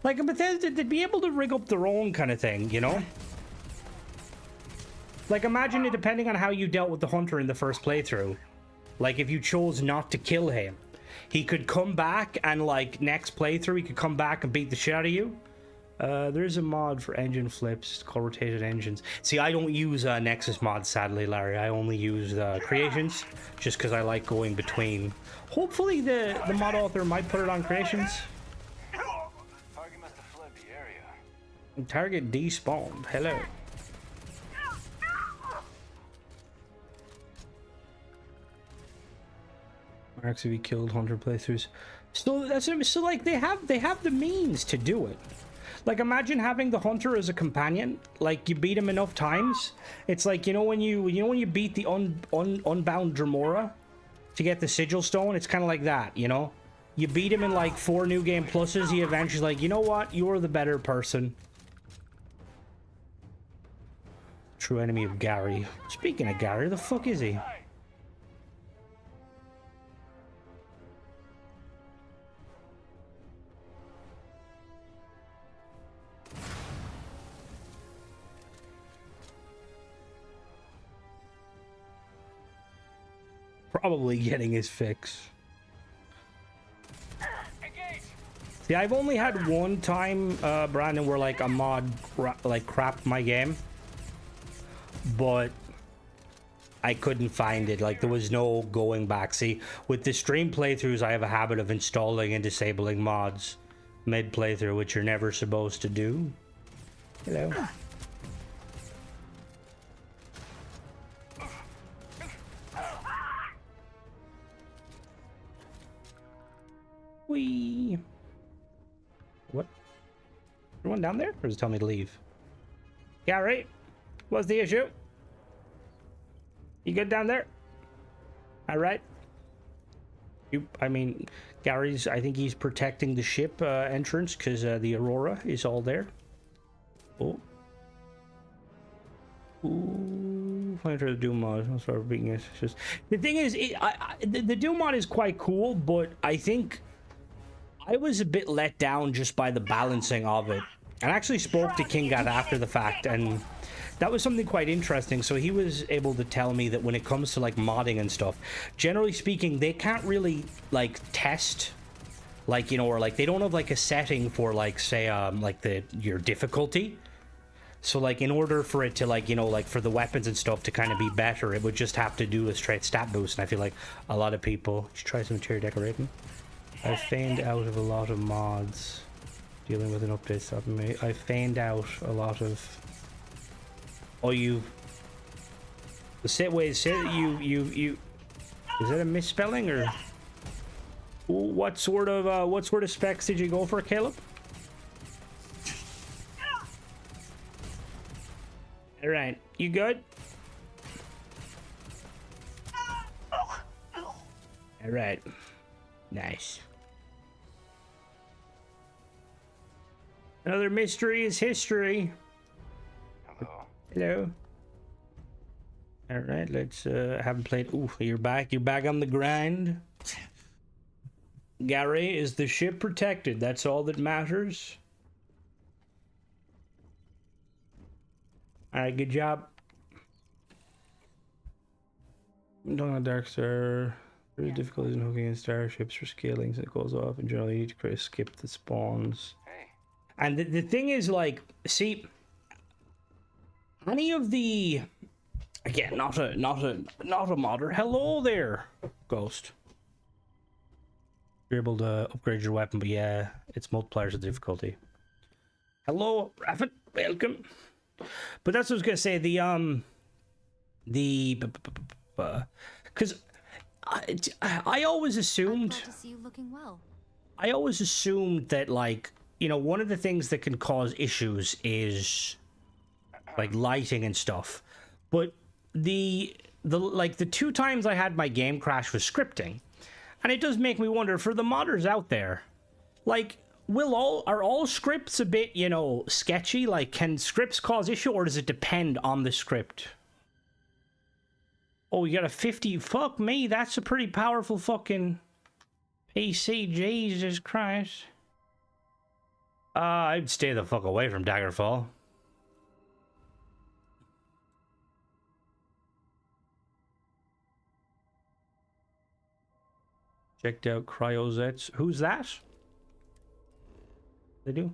Like, a Bethesda, they'd be able to rig up their own kind of thing, you know? Like, imagine it depending on how you dealt with the Hunter in the first playthrough. Like, if you chose not to kill him, he could come back and, like, next playthrough, he could come back and beat the shit out of you. There's a mod for engine flips. It's called rotated engines. See, I don't use Nexus mods, sadly, Larry. I only use Creations, just because I like going between. Hopefully the mod author might put it on Creations. Target despawned. Hello. Marks have you killed 100 playthroughs? So that's so like they have the means to do it. Like, imagine having the Hunter as a companion. Like, you beat him enough times. It's like, you know when you beat the Unbound Dremora to get the Sigil Stone. It's kind of like that, you know. You beat him in like 4 New Game Pluses. He eventually like, you know what? You're the better person. True enemy of Gary. Speaking of Gary, the fuck is he? Probably getting his fix. Yeah, I've only had one time, Brandon, where like a mod like crapped my game, but I couldn't find it. Like there was no going back. See, with the stream playthroughs, I have a habit of installing and disabling mods mid playthrough, which you're never supposed to do. Hello. Wee. What? Everyone down there? Or does it tell me to leave? Gary, what's the issue? You good down there? All right. I mean, Gary's, I think he's protecting the ship entrance because the Aurora is all there. Oh. Ooh, find her the Doom mod. I'll start being it. It's just the thing is, the Doom mod is quite cool, but I think I was a bit let down just by the balancing of it. And I actually spoke to Kingat after the fact, and that was something quite interesting. So he was able to tell me that when it comes to like modding and stuff, generally speaking, they can't really like test, like, you know, or like they don't have like a setting for like, say, like your difficulty. So like in order for it to like, you know, like for the weapons and stuff to kind of be better, it would just have to do a straight stat boost. And I feel like a lot of people should try some interior decorating. I feigned out of a lot of mods dealing with an update stopping me. I feigned out a lot of. Oh, you. Wait, say that you. Is that a misspelling or? What sort of specs did you go for, Caleb? All right, you good? All right, nice. Another mystery is history. Hello. Hello. All right, let's haven't played. Ooh, you're back. You're back on the grind. Gary, is the ship protected? That's all that matters. All right, good job. I'm talking about Dark Star. There's difficulties in hooking in starships for scaling, so it goes off, and generally you need to create a skip that spawns. Hey. And the thing is, like, see, any of the, again, not a modder. Hello there, Ghost. You're able to upgrade your weapon, but yeah, it's multipliers of difficulty. Hello, Raffin, welcome. But that's what I was gonna say. Because I always assumed. Glad to see you looking well. I always assumed that, like, you know, one of the things that can cause issues is like lighting and stuff. But the two times I had my game crash was scripting, and it does make me wonder for the modders out there, like. Are all scripts a bit, you know, sketchy? Like, can scripts cause issue, or does it depend on the script? Oh, you got a 50. Fuck me, that's a pretty powerful fucking PC. Jesus Christ. I'd stay the fuck away from Daggerfall. Checked out Cryozets. Who's that? They do.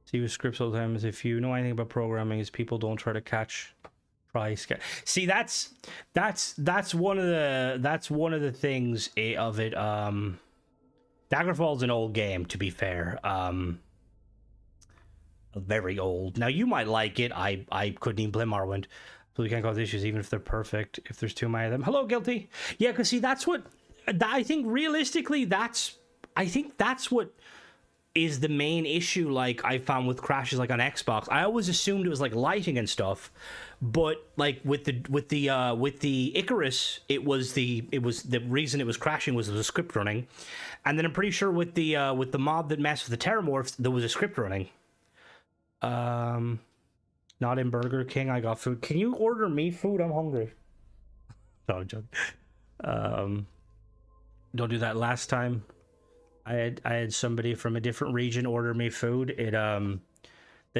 See with scripts all the time is if you know anything about programming is people don't try to see that's one of the things of it. Daggerfall's an old game, to be fair. Very old. Now you might like it. I couldn't even play Morrowind. So we can't cause issues even if they're perfect, if there's too many of them. Hello, Guilty. Yeah, because see that's what I think realistically that's what is the main issue, like I found with crashes like on Xbox. I always assumed it was like lighting and stuff, but like with the Icarus, it was the reason it was crashing was the script running, and then I'm pretty sure with the mod that messed with the Terramorphs, there was a script running. Not in Burger King. I got food. Can you order me food? I'm hungry. No, I'm joking. Don't do that. Last time I had somebody from a different region order me food. The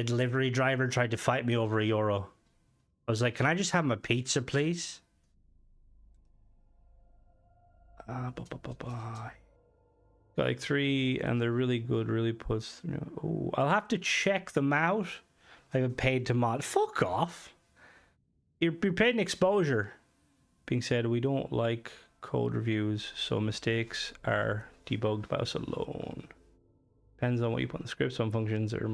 delivery driver tried to fight me over €1. I was like, can I just have my pizza, please? like 3, and they're really good. Really puts. Oh, I'll have to check them out. I haven't paid to mod. Fuck off. You're paid in exposure. Being said, we don't like code reviews, so mistakes are debugged by us alone. Depends on what you put in the script. Some functions are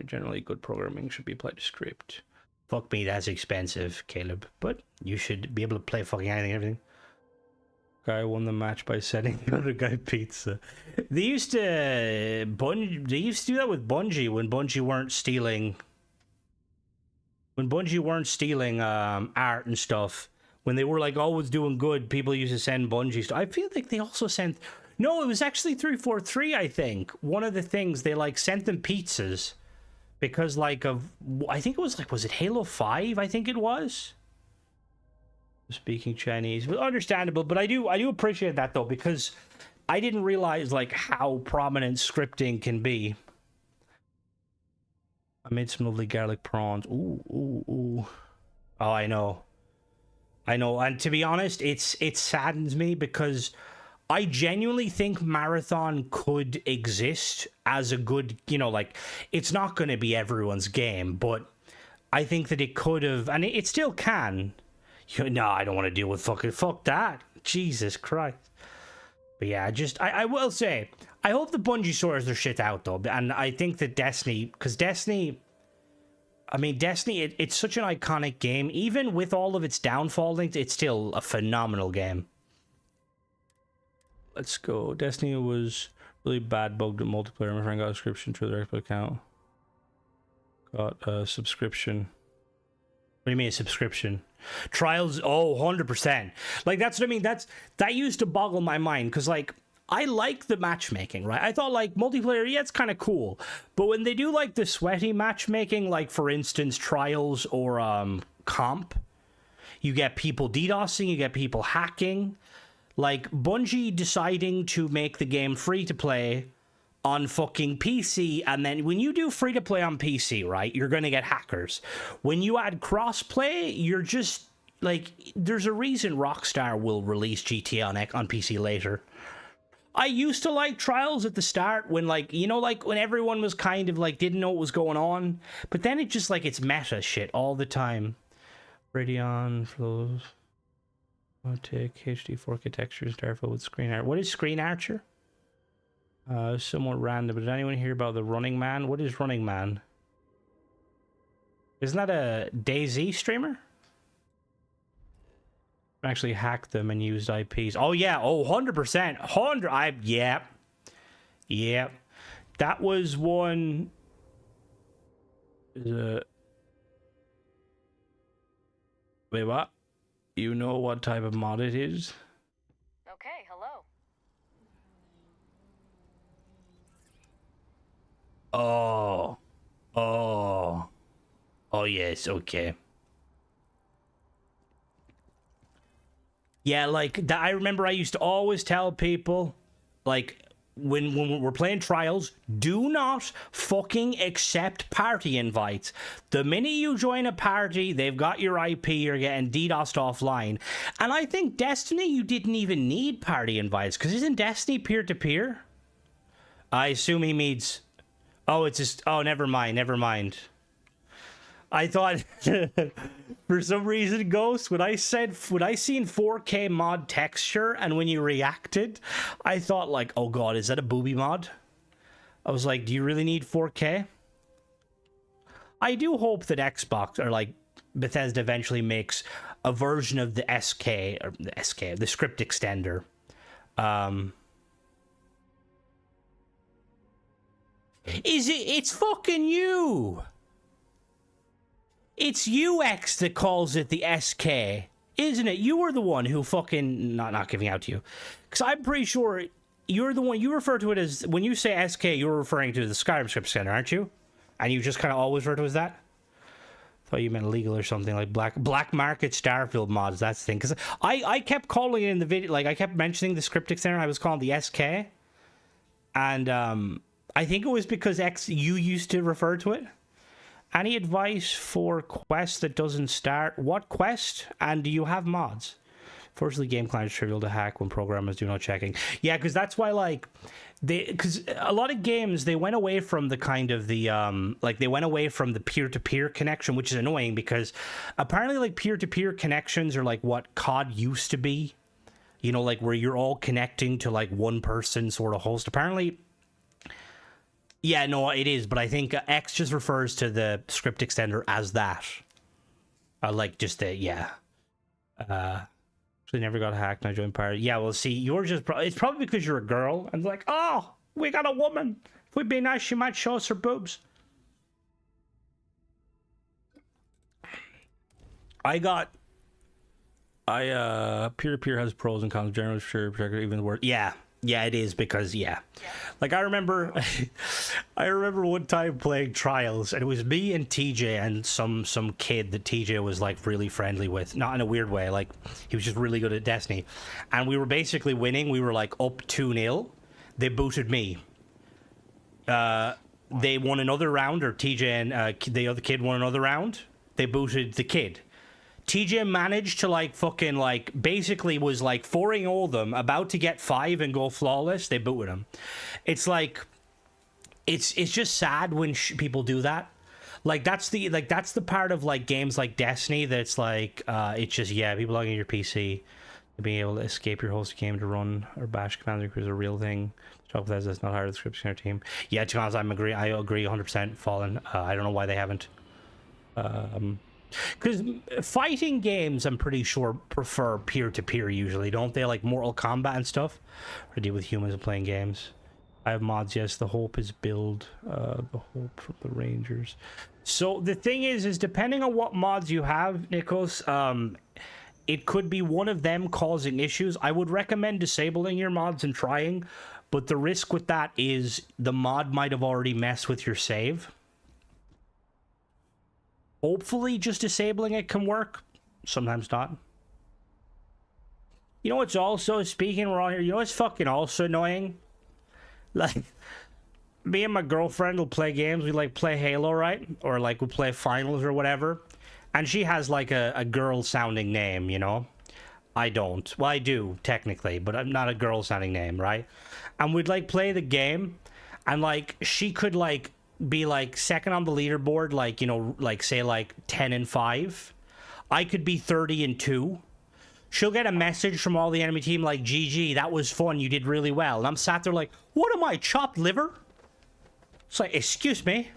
generally good programming should be applied to script. Fuck me, that's expensive, Caleb. But you should be able to play fucking anything and everything. Guy won the match by setting the other guy pizza. They used to do that with Bungie when Bungie weren't stealing. When Bungie weren't stealing art and stuff. When they were like always doing good, people used to send Bungie stuff. I feel like they also sent. No, it was actually 343. I think one of the things they like sent them pizzas because like of I think it was like was it Halo 5? I think it was. Speaking Chinese, but understandable. But I do appreciate that though because I didn't realize like how prominent scripting can be. I made some lovely garlic prawns. Ooh, ooh, ooh. Oh, I know. And to be honest, it saddens me because I genuinely think Marathon could exist as a good, like it's not going to be everyone's game, but I think that it could have, and it still can. No, I don't want to deal with fuck that. Jesus Christ. But yeah, I will say, I hope the Bungie sorts their shit out though, and I think that Destiny, because Destiny, it's such an iconic game. Even with all of its downfall things, it's still a phenomenal game. Let's go. Destiny was really bad bugged at multiplayer. My friend got a subscription to their account. Got a subscription. What do you mean a subscription? Trials, 100%. Like, that's what I mean. That used to boggle my mind, because, like, I like the matchmaking, right? I thought, like, multiplayer, yeah, it's kind of cool. But when they do, like, the sweaty matchmaking, like, for instance, Trials or Comp, you get people DDoSing, you get people hacking. Like, Bungie deciding to make the game free-to-play on fucking PC, and then when you do free-to-play on PC, right, you're gonna get hackers. When you add cross-play, you're just, like, there's a reason Rockstar will release GTA on PC later. I used to like Trials at the start when, like, like when everyone was kind of like didn't know what was going on, but then it just like it's meta shit all the time. Radeon flows. I'll take HD 4K textures, Starfield with screen art. What is Screen Archer? Somewhat random, but did anyone hear about the Running Man? What is Running Man? Isn't that a DayZ streamer? Actually hacked them and used IPs. Oh yeah, 100%. Yeah. That was one. Wait, what? You know what type of mod it is? Okay, hello. Oh yes, okay. Yeah, like that. I remember I used to always tell people, like, when we're playing Trials, do not fucking accept party invites. The minute you join a party, they've got your IP, you're getting DDoSed offline. And I think Destiny, you didn't even need party invites, because isn't Destiny peer-to-peer? I assume he means... Oh, it's just... Oh, never mind. I thought... For some reason, Ghost, when I seen 4K mod texture and when you reacted, I thought like, oh god, is that a booby mod? I was like, do you really need 4K? I do hope that Xbox or like Bethesda eventually makes a version of the the script extender. It's fucking you. It's UX that calls it the SK, isn't it? You were the one who fucking... Not giving out to you. Because I'm pretty sure you're the one... You refer to it as... When you say SK, you're referring to the Skyrim Script Center, aren't you? And you just kind of always refer to it as that? Thought you meant illegal or something, like black market Starfield mods, that's the thing. Because I kept calling it in the video... Like, I kept mentioning the Script Center, I was calling the SK. And I think it was because you used to refer to it. Any advice for quest that doesn't start? What quest? And do you have mods? Fortunately, game clients are trivial to hack when programmers do no checking. Yeah, because that's why, like, because a lot of games, they went away from the kind of the, like, they went away from the peer-to-peer connection, which is annoying because apparently, like, peer-to-peer connections are like what COD used to be. You know, like, where you're all connecting to, like, one person sort of host. Apparently, yeah, no, it is, but I think X just refers to the script extender as that. Like, just the, yeah. They never got hacked and I joined Pirate. Yeah, well, see, you're just... it's probably because you're a girl. And like, oh, we got a woman. If we'd be nice, she might show us her boobs. Peer-to-peer has pros and cons. Generally, sure, even the word. Yeah, it is because, like, I remember one time playing Trials, and it was me and TJ and some kid that TJ was, like, really friendly with. Not in a weird way, like, he was just really good at Destiny. And we were basically winning. We were, like, up 2-0. They booted me. They won another round, or TJ and the other kid won another round. They booted the kid. TJ managed to, like, fucking, like, basically was, like, 4-0 them, about to get 5 and go flawless. They booted him. It's, like, it's just sad when people do that. Like, that's the part of, like, games like Destiny that's, like, it's just, people logging your PC, being able to escape your host game to run or bash commander is a real thing. Talk with that's not hard description in our team. Yeah, to be honest, I agree 100%. Fallen. I don't know why they haven't. Because fighting games, I'm pretty sure, prefer peer-to-peer usually, don't they? Like Mortal Kombat and stuff. Or deal with humans and playing games. I have mods, yes. The hope is build. The hope from the Rangers. So the thing is depending on what mods you have, Nichols, it could be one of them causing issues. I would recommend disabling your mods and trying, but the risk with that is the mod might have already messed with your save. Hopefully, just disabling it can work. Sometimes not. You know what's also, speaking we're on here, you know what's fucking also annoying? Like, me and my girlfriend will play games. We, like, play Halo, right? Or, like, we play Finals or whatever. And she has, like, a girl-sounding name, you know? I don't. Well, I do, technically, but I'm not a girl-sounding name, right? And we'd, like, play the game, and, like, she could, like, be like second on the leaderboard, like, you know, like say like 10-5. I could be 30-2. She'll get a message from all the enemy team like, GG, that was fun, you did really well. And I'm sat there like, what am I, chopped liver? It's like, excuse me.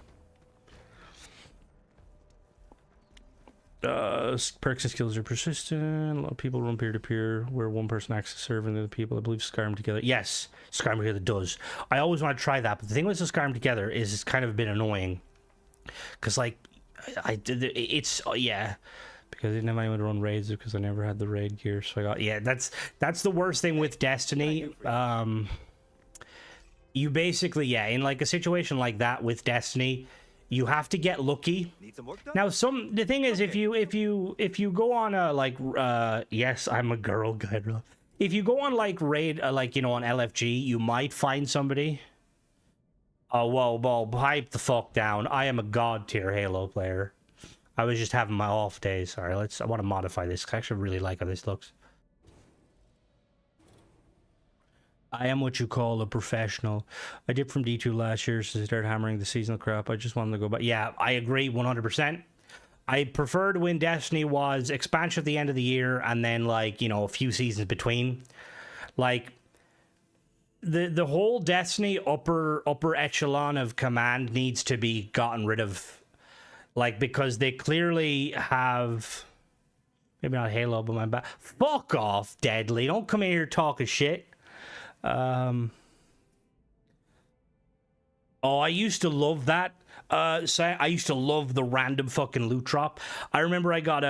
Perks and skills are persistent. A lot of people run peer-to-peer where one person acts as server and the other people. I believe Skyrim Together. Yes, Skyrim Together does. I always want to try that, but the thing with the Skyrim Together is it's kind of a bit annoying. Because, like, because I didn't have anyone to run raids because I never had the raid gear. So I got, that's the worst thing with Destiny. You basically, in like a situation like that with Destiny, you have to get lucky. Now, the thing is, if you go on a like, yes, I'm a girl guy. If you go on like raid, like, you know, on LFG, you might find somebody. Oh, well, pipe the fuck down. I am a god tier Halo player. I was just having my off days. Sorry, I want to modify this. I actually really like how this looks. I am what you call a professional. I dipped from D2 last year since I started hammering the seasonal crap. I just wanted to go back. Yeah, I agree 100%. I preferred when Destiny was expansion at the end of the year and then, like, you know, a few seasons between. Like, the whole Destiny upper echelon of command needs to be gotten rid of. Like, because they clearly have... Maybe not Halo, but my back. Fuck off, Deadly. Don't come in here talking shit. Oh, I used to love that. I used to love the random fucking loot drop. I remember I got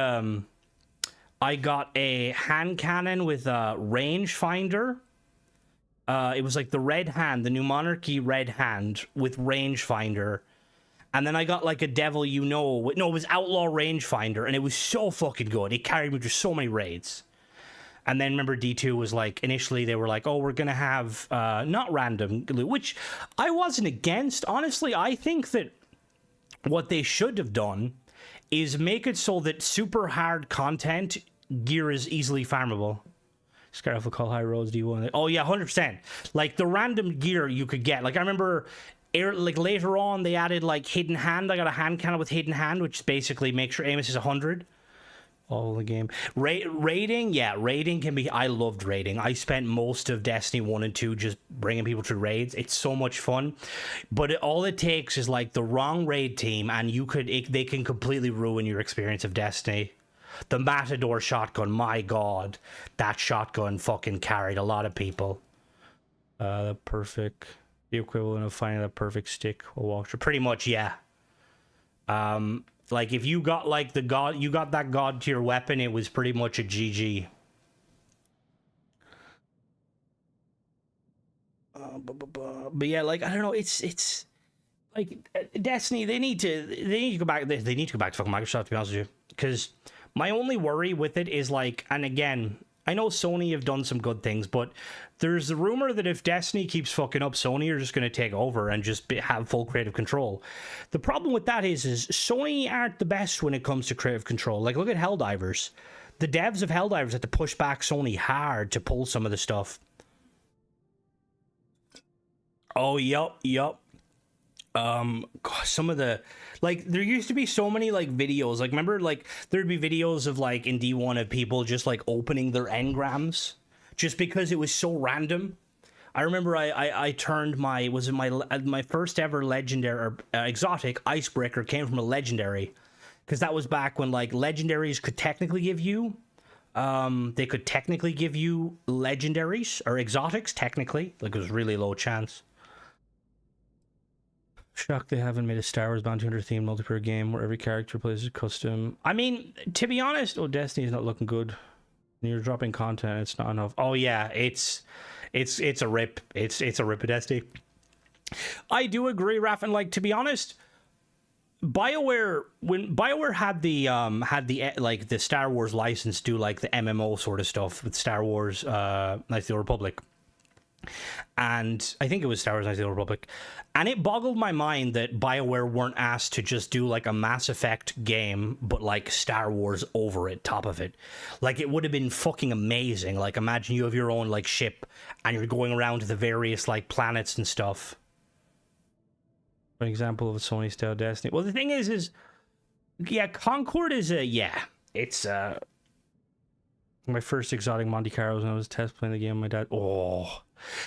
a hand cannon with a rangefinder. It was like the red hand, the New Monarchy red hand with rangefinder. And then I got like a devil, it was outlaw rangefinder, and it was so fucking good. It carried me through so many raids. And then remember D2 was like, initially they were like, oh, we're going to have not random loot, which I wasn't against. Honestly, I think that what they should have done is make it so that super hard content gear is easily farmable. Scarlet Call High Roads, do you want it? Oh yeah, 100%. Like the random gear you could get. Like I remember like later on they added like hidden hand. I got a hand cannon with hidden hand, which basically makes sure Amos is 100. All the game. Raiding, yeah, raiding can be... I loved raiding. I spent most of Destiny 1 and 2 just bringing people to raids. It's so much fun. But all it takes is like the wrong raid team and they can completely ruin your experience of Destiny. The Matador shotgun, my god. That shotgun fucking carried a lot of people. The equivalent of finding the perfect stick or walkthrough. Pretty much, yeah. Like, if you got, like, you got that god tier weapon, it was pretty much a GG. But yeah, like, I don't know, it's like, Destiny, they need to go back, they need to go back to fucking Microsoft, to be honest with you. Because my only worry with it is, like, and again, I know Sony have done some good things, but there's the rumor that if Destiny keeps fucking up, Sony are just going to take over and just have full creative control. The problem with that is Sony aren't the best when it comes to creative control. Like, look at Helldivers. The devs of Helldivers had to push back Sony hard to pull some of the stuff. Oh, yup. God, some of the... Like, there used to be so many, like, videos. Like, remember, like, there'd be videos of, like, in D1 of people just, like, opening their engrams just because it was so random. I remember I turned my first ever legendary or exotic icebreaker came from a legendary, because that was back when, like, legendaries could technically give you legendaries or exotics, technically. Like, it was really low chance. Shocked they haven't made a Star Wars Bounty Hunter themed multiplayer game where every character plays a custom. I mean, to be honest, Destiny's not looking good. You're dropping content, it's not enough. Oh yeah, it's a rip. It's a rip of Destiny. I do agree, Raph, and like, to be honest, when BioWare had the Star Wars license do like the MMO sort of stuff with Star Wars Knights of the Republic. And I think it was Star Wars Knights of the Republic. And it boggled my mind that BioWare weren't asked to just do like a Mass Effect game, but like Star Wars over it, top of it. Like, it would have been fucking amazing. Like, imagine you have your own like ship and you're going around to the various like planets and stuff. An example of a Sony style Destiny. Well, the thing is yeah, Concord is it's my first exotic Monte Carlos when I was test playing the game with my dad. Oh,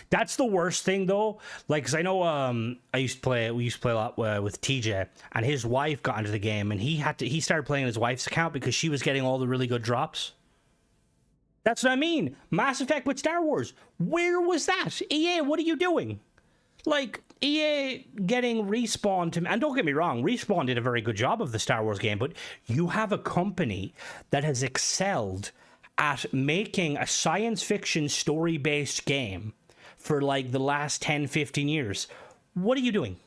that's the worst thing though. Like, cause I know we used to play a lot with TJ, and his wife got into the game, and he started playing his wife's account because she was getting all the really good drops. That's what I mean. Mass Effect with Star Wars. Where was that? EA, what are you doing? Like, EA getting Respawn to... And don't get me wrong, Respawn did a very good job of the Star Wars game, but you have a company that has excelled at making a science fiction story-based game for, like, the last 10, 15 years. What are you doing?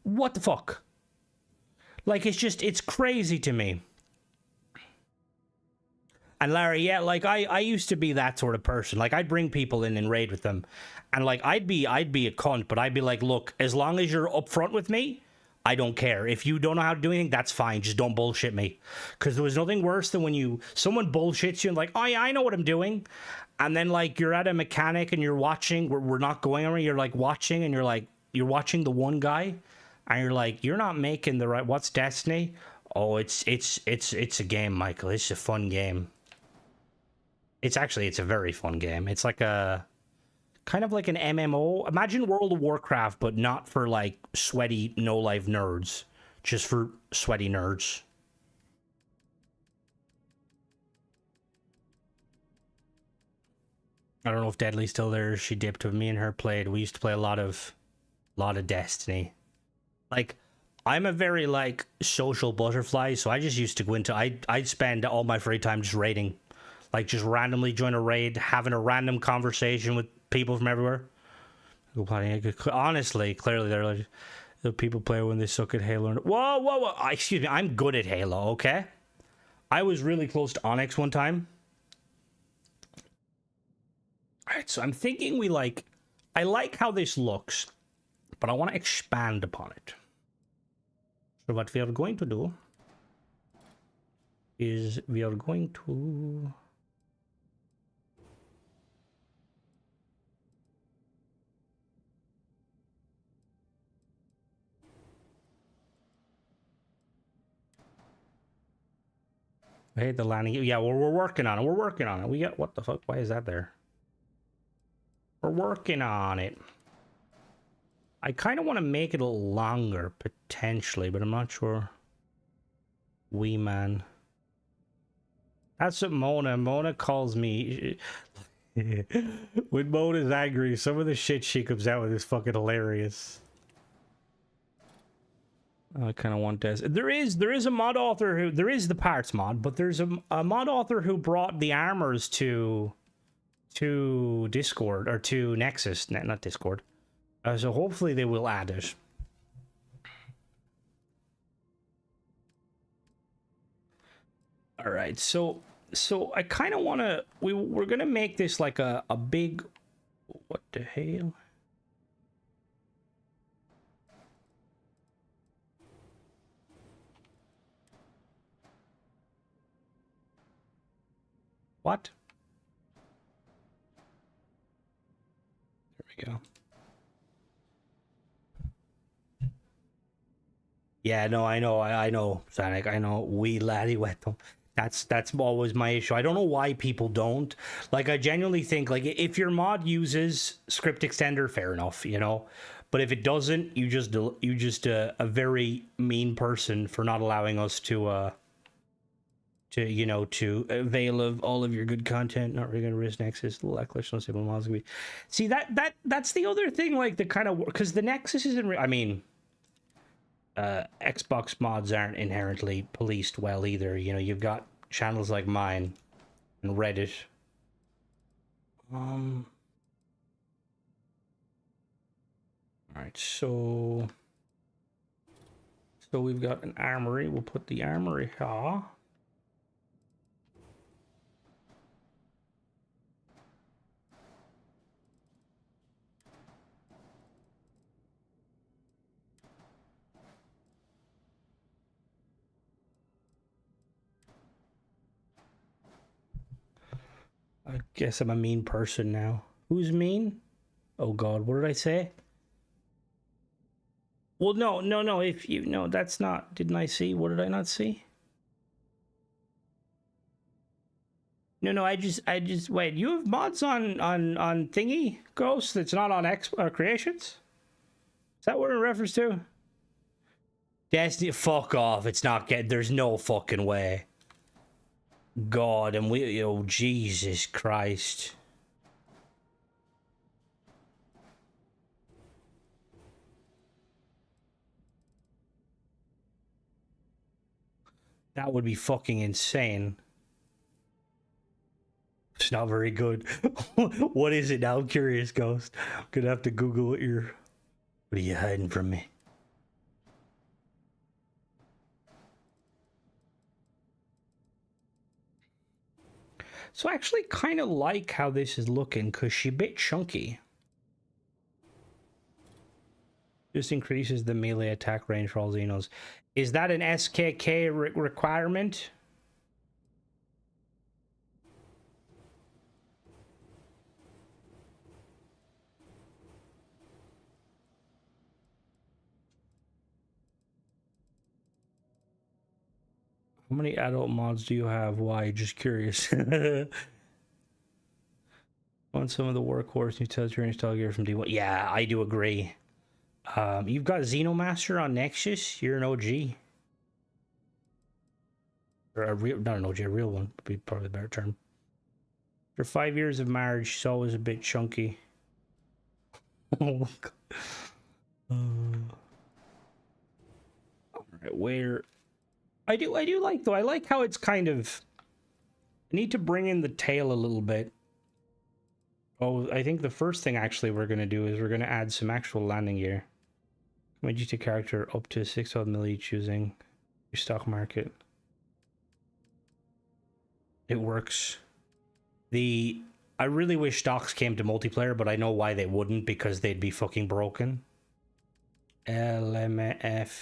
What the fuck? Like, it's crazy to me. And Larry, yeah, like, I used to be that sort of person. Like, I'd bring people in and raid with them. And, like, I'd be a cunt, but I'd be like, look, as long as you're upfront with me, I don't care. If you don't know how to do anything, that's fine. Just don't bullshit me. Because there was nothing worse than when someone bullshits you and like, oh yeah, I know what I'm doing. And then, like, you're at a mechanic and you're watching, we're not going anywhere, you're like watching, and you're watching the one guy, and you're like, you're not making the right... What's Destiny? Oh, it's a game, Michael. It's a fun game. It's a very fun game. It's like a kind of like an MMO. Imagine World of Warcraft, but not for like sweaty no-life nerds, just for sweaty nerds. I don't know if Deadly's still there. She dipped. Me and her played. We used to play a lot of Destiny. Like, I'm a very like social butterfly, so I just used to go into... I'd spend all my free time just raiding. Like, just randomly join a raid, having a random conversation with people from everywhere. Honestly, clearly, they're like, the people play when they suck at Halo. Whoa. Excuse me, I'm good at Halo, okay? I was really close to Onyx one time. Alright, so I'm thinking I like how this looks, but I want to expand upon it. So what we are going to do is we are going to... I hate the landing. Yeah, we're working on it. We're working on it. We got, what the fuck? Why is that there? We're working on it. I kind of want to make it a little longer, potentially, but I'm not sure. Wee man. That's what Mona calls me. When Mona's angry, some of the shit she comes out with is fucking hilarious. I kind of want this. There is a mod author who, there is the parts mod, but there's a mod author who brought the armors to Discord, or to Nexus, not Discord. So hopefully they will add it. All right, so I kind of want to, we're gonna make this like a big, what the hell? What? There we go. Yeah, no, I know, Sonic. I know. Wee laddie wet them. That's always my issue. I don't know why people don't. Like, I genuinely think, like, if your mod uses script extender, fair enough, you know. But if it doesn't, you just a very mean person for not allowing us to you know, to avail of all of your good content. Not really gonna risk Nexus, lackluster, no stable mods. See, that's the other thing, like, the kind of, because the Nexus isn't. I mean, Xbox mods aren't inherently policed well either. You know, you've got channels like mine and Reddit. All right, so we've got an armory. We'll put the armory here. I guess I'm a mean person now. Who's mean? Oh God, what did I say? Well, no. If you no, that's not. Didn't I see? What did I not see? No. I just wait. You have mods on thingy Ghost that's not on Creations. Is that what in reference to? Destiny. Fuck off. It's not getting. There's no fucking way. God, and we, oh Jesus Christ. That would be fucking insane. It's not very good. What is it now? I'm curious, Ghost. I'm gonna have to Google what you're... What are you hiding from me? So I actually kind of like how this is looking, because she's a bit chunky. Just increases the melee attack range for all Xenos. Is that an SKK requirement? How many adult mods do you have? Why? Just curious. On some of the workhorse utilitarian style gear from D1. Yeah, I do agree. You've got Xenomaster on Nexus. You're an OG. Or a real, not an OG, a real one would be probably the better term. After 5 years of marriage, she's always a bit chunky. Oh my God. All right, where? I do like, though. I like how it's kind of... I need to bring in the tail a little bit. Oh, I think the first thing actually we're going to do is we're going to add some actual landing gear. My GT character up to 6 milli choosing your stock market. It works. I really wish stocks came to multiplayer, but I know why they wouldn't, because they'd be fucking broken. LMFHG.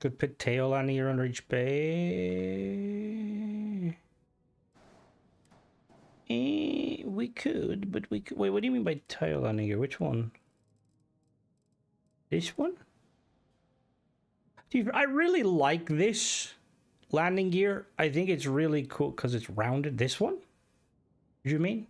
Could put tail landing gear under each bay. We could, but we could. Wait, what do you mean by tail landing gear? Which one? This one? I really like this landing gear. I think it's really cool because it's rounded. This one? What do you mean?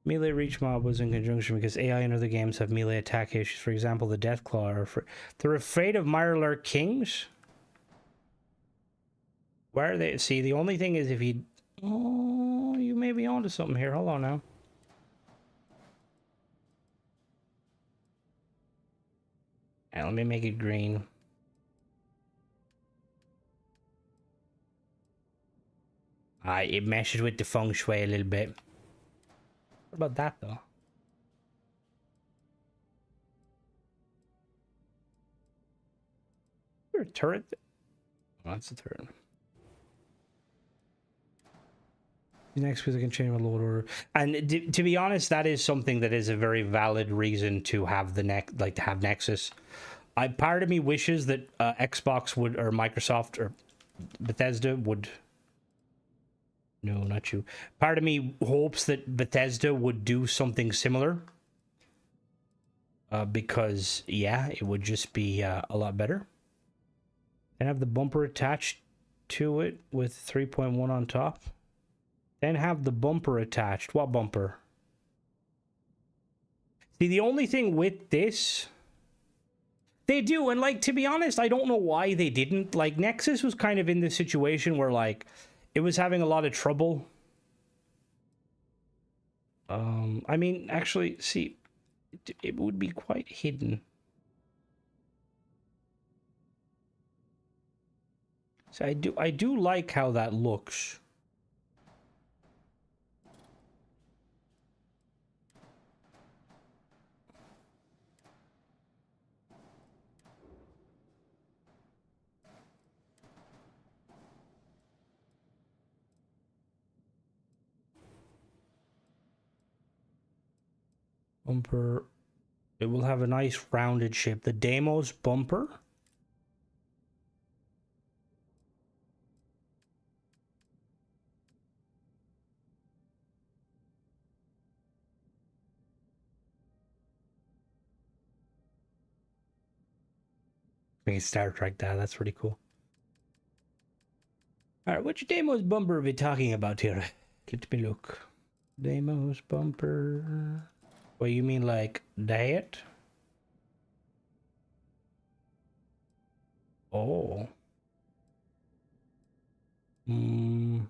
Melee reach mob was in conjunction because AI in other games have melee attack issues. For example, the Deathclaw. They're afraid of Mirelurk Kings? Where are they? See, the only thing is if you... Oh, you may be onto something here. Hold on now. And let me make it green. It meshes with the feng shui a little bit. What about that, though? Is there a turret? Oh, that's a turret. Next, because I can change my load order. And to be honest, that is something that is a very valid reason to have the to have Nexus. Part of me wishes that Xbox would, or Microsoft, or Bethesda would. No, not you. Part of me hopes that Bethesda would do something similar. Because yeah, it would just be a lot better. And have the bumper attached to it with 3.1 on top. Then have the bumper attached. What bumper? See, the only thing with this... They do, and like, to be honest, I don't know why they didn't. Like, Nexus was kind of in this situation where, like, it was having a lot of trouble. I mean, actually, see, it would be quite hidden. So I do like how that looks. Bumper. It will have a nice rounded shape. The Deimos bumper. Make Star Trek that. That's pretty cool. Alright, which Deimos bumper are we talking about here? Let me look. Deimos bumper. What, you mean like that? Oh. Hmm.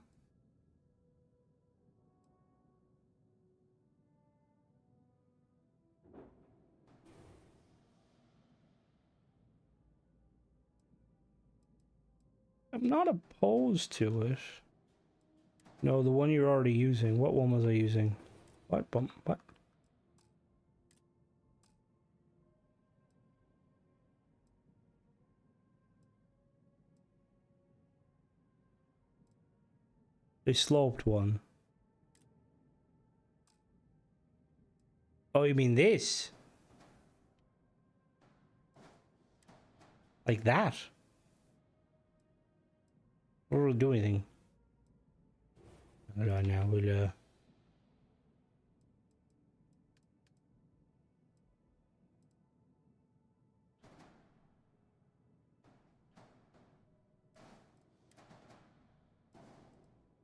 I'm not opposed to it. No, the one you're already using. What one was I using? What bump? What? The sloped one. Oh, you mean this? Like that? Or will do anything? Hold on now, we'll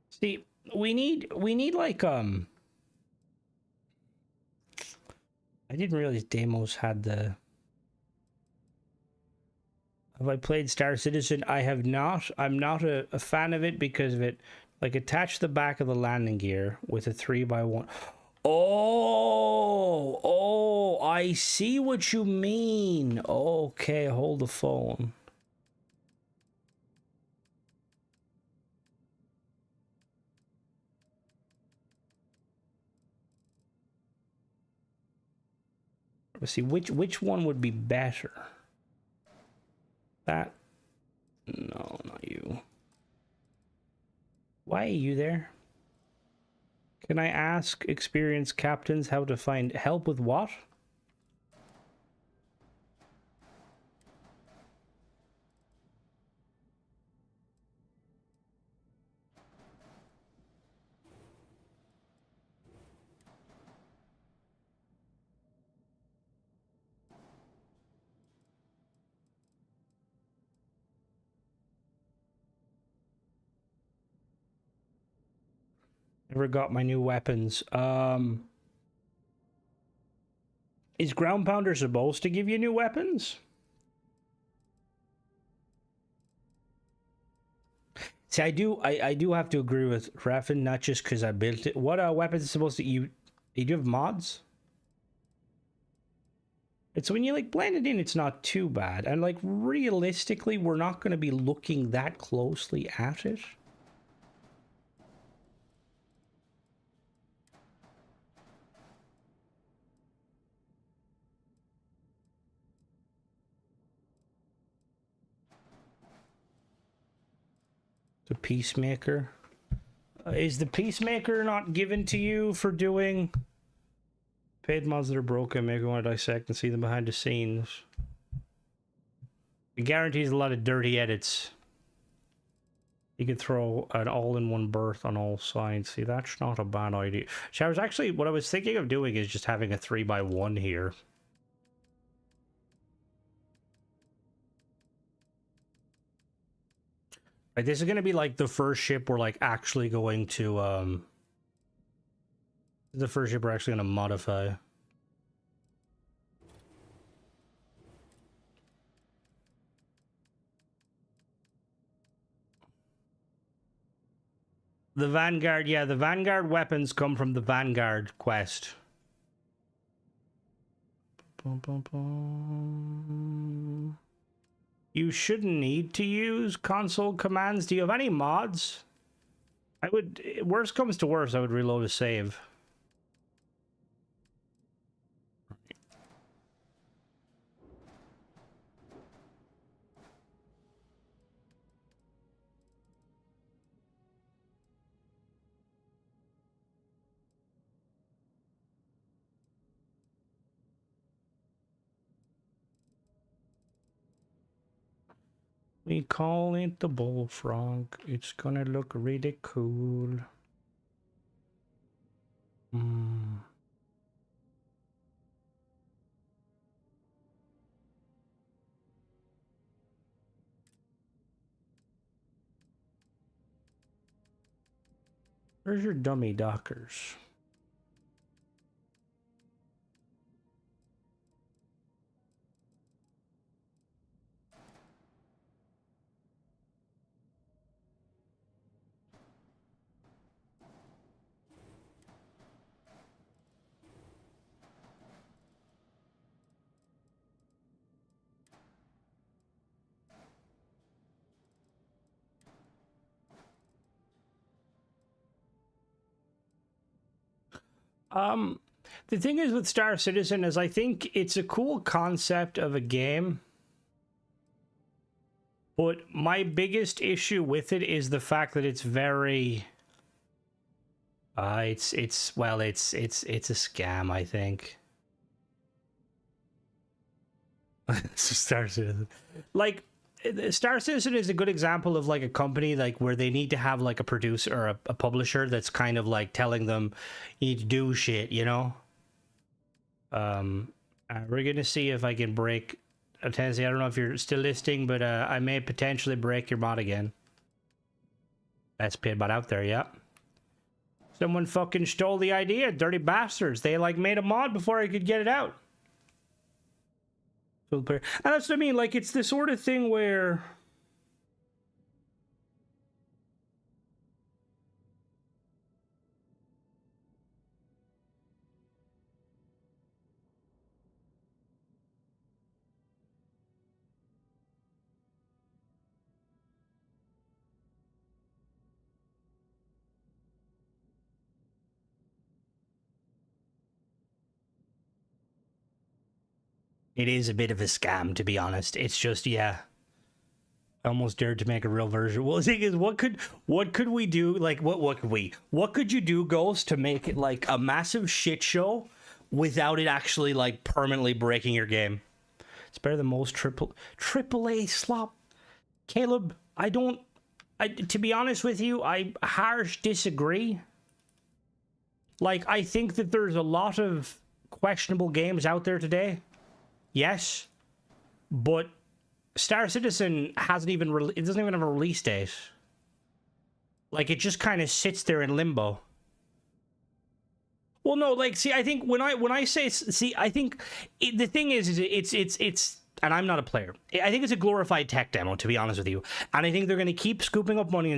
see, we need like I didn't realize Deimos had the... Have I played Star Citizen? I have not. I'm not a fan of it because of it. Like, attach the back of the landing gear with a 3x1. Oh, I see what you mean. Okay, hold the phone. Let's see, which one would be better? That? No, not you. Why are you there? Can I ask experienced captains how to find help with what? Never got my new weapons. Is Ground Pounder supposed to give you new weapons? See, I do have to agree with Raffin, not just because I built it. What weapons is supposed to you do have mods? It's when you like blend it in, it's not too bad. And like realistically, we're not going to be looking that closely at it. The Peacemaker. Is the Peacemaker not given to you for doing paid mods that are broken? Maybe want to dissect and see them behind the scenes. It guarantees a lot of dirty edits. You could throw an all-in-one berth on all sides. See, that's not a bad idea. So what I was thinking of doing is just having a 3x1 here. Like, this is going to be like the first ship we're like actually going to the first ship we're actually going to modify. The Vanguard, yeah, the Vanguard weapons come from the Vanguard quest. Bum, bum, bum. You shouldn't need to use console commands. Do you have any mods? I would, worst comes to worst, I would reload a save. We call it the bullfrog. It's gonna look really cool. Where's your dummy dockers? The thing is with Star Citizen is I think it's a cool concept of a game, but my biggest issue with it is the fact that it's very it's a scam, I think. Star Citizen. Like, Star Citizen is a good example of like a company like where they need to have like a producer or a publisher that's kind of like telling them you need to do shit, you know? We're gonna see if I can break Tennessee. I don't know if you're still listing, but I may potentially break your mod again. That's paid mod out there, yeah. Someone fucking stole the idea, dirty bastards. They like made a mod before I could get it out. And that's what I mean, like, it's the sort of thing where it is a bit of a scam, to be honest. It's just, yeah. I almost dared to make a real version. Well, the thing is, what could we do? Like, what could you do, Ghost, to make it like a massive shit show without it actually like permanently breaking your game? It's better than most AAA slop. Caleb, to be honest with you, I harsh disagree. Like, I think that there's a lot of questionable games out there today. Yes, but Star Citizen hasn't even it doesn't even have a release date. Like, it just kind of sits there in limbo. Well, no, like, see, I think when I say, see, I think the thing is it's, and I'm not a player. I think it's a glorified tech demo, to be honest with you. And I think they're going to keep scooping up money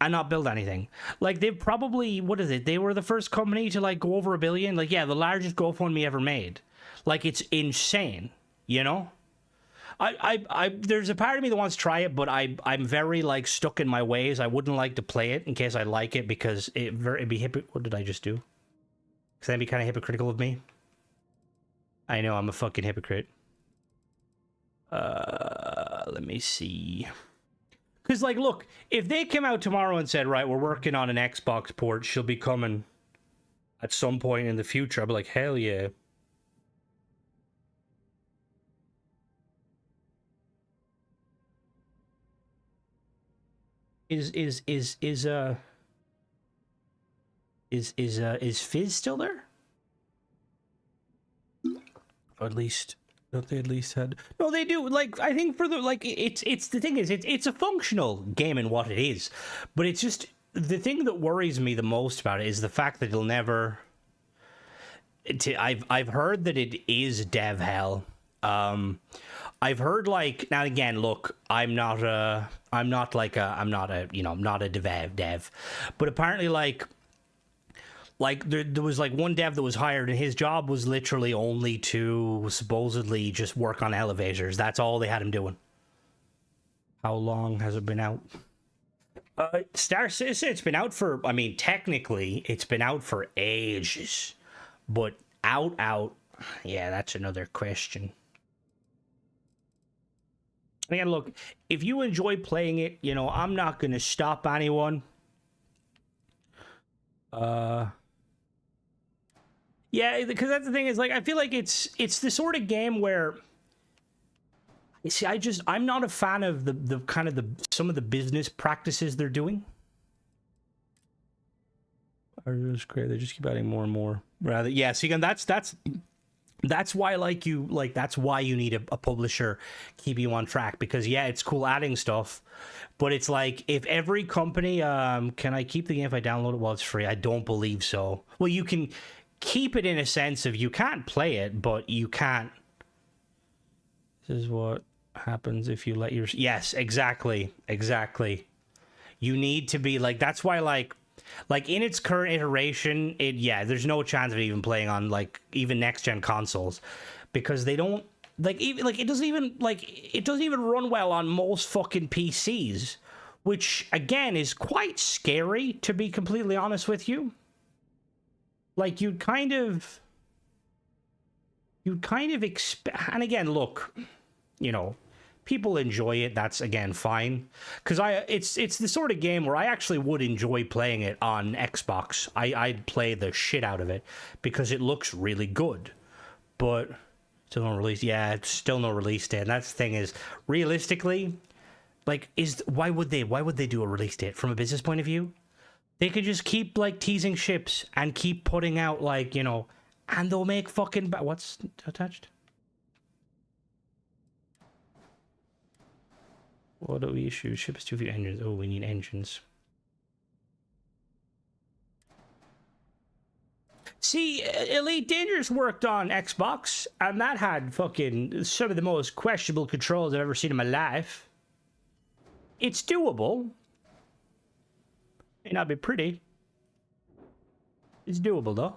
and not build anything. Like, they've probably, what is it? They were the first company to, like, go over $1 billion. Like, yeah, the largest GoFundMe ever made. Like, it's insane, you know? There's a part of me that wants to try it, but I'm very, like, stuck in my ways. I wouldn't like to play it in case I like it, because it'd be what did I just do? Because that'd be kind of hypocritical of me. I know, I'm a fucking hypocrite. Let me see. Because, like, look, if they came out tomorrow and said, right, we're working on an Xbox port, she'll be coming at some point in the future, I'd be like, hell yeah. Is Fizz still there? Or at least, don't they at least had? No, they do. Like, I think for the, like, it's the thing is, it's a functional game in what it is, but it's just the thing that worries me the most about it is the fact that it'll never. I've heard that it is dev hell. I've heard, like, now again, look, I'm not a dev, but apparently, like there was, like, one dev that was hired, and his job was literally only to supposedly just work on elevators. That's all they had him doing. How long has it been out? Star Citizen, it's been out for, I mean, technically, it's been out for ages, but out, yeah, that's another question. Again, look, if you enjoy playing it, you know, I'm not going to stop anyone. Yeah, because that's the thing is, like, I feel like it's the sort of game where, you see, I'm not a fan of the kind of some of the business practices they're doing. Are just great. They just keep adding more and more. Rather, yeah. So again, that's why, that's why you need a publisher keep you on track, because yeah, it's cool adding stuff, but it's like, if every company, can I keep the game if I download it while it's free? I don't believe so. Well, you can keep it in a sense of you can't play it, but you can't. This is what happens if you let your, yes, exactly. You need to be like, that's why, like in its current iteration, there's no chance of it even playing on, like, even next gen consoles, because they don't, like, even, like, it doesn't even run well on most fucking PCs, which again is quite scary, to be completely honest with you. Like, you'd kind of expect, and again, look, you know, people enjoy it, that's again fine, because it's the sort of game where I actually would enjoy playing it on Xbox. I'd play the shit out of it because it looks really good, but still no release. Yeah, it's still no release date. And that's the thing is, realistically, like, why would they do a release date from a business point of view? They could just keep, like, teasing ships and keep putting out, like, you know, and they'll make fucking what's attached. What do we issue? Ships to view engines. Oh, we need engines. See, Elite Dangerous worked on Xbox, and that had fucking some of the most questionable controls I've ever seen in my life. It's doable. May not be pretty. It's doable, though.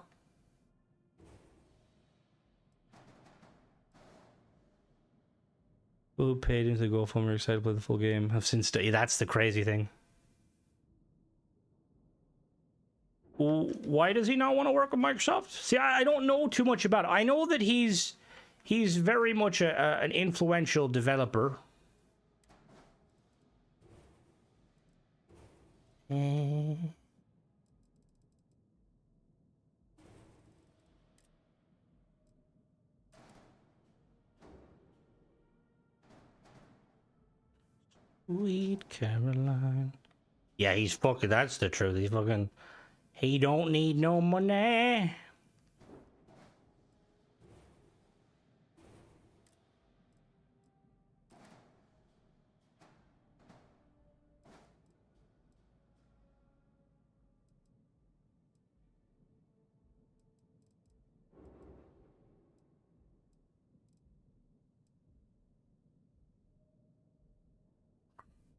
Who paid into the GoFundMe are excited to play the full game? Have since that's the crazy thing. Why does he not want to work with Microsoft? See, I don't know too much about it. I know that he's very much an influential developer. Sweet Caroline. Yeah, he's fucking, that's the truth. He's fucking, he don't need no money.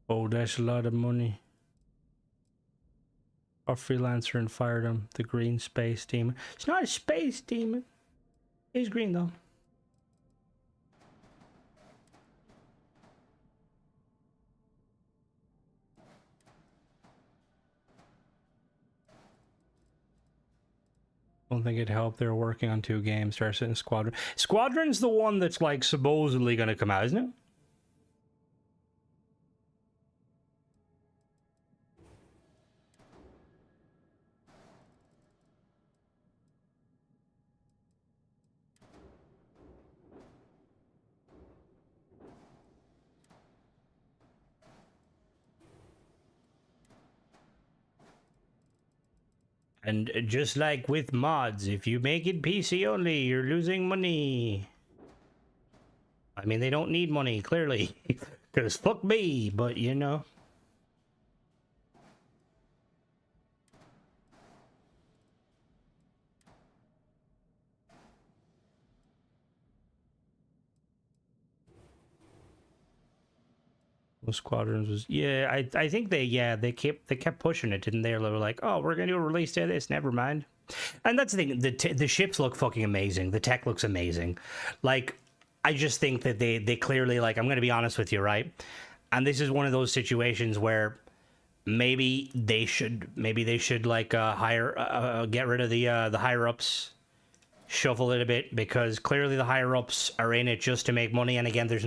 Oh, that's a lot of money. Our freelancer and fired him. The green space demon. It's not a space demon. He's green though. Don't think it'd help. They're working on 2 games. Start sitting Squadron. Squadron's the one that's like supposedly gonna come out, isn't it? And just like with mods, if you make it PC only, you're losing money. I mean, they don't need money, clearly. Because fuck me, but you know. Squadrons was, yeah, I think they kept pushing it, didn't they? They were like, oh, we're gonna do a release to this, never mind. And that's the thing, the ships look fucking amazing, the tech looks amazing. Like, I just think that they clearly, like, I'm gonna be honest with you, right? And this is one of those situations where maybe they should like hire get rid of the higher ups, shuffle it a bit, because clearly the higher ups are in it just to make money. And again, there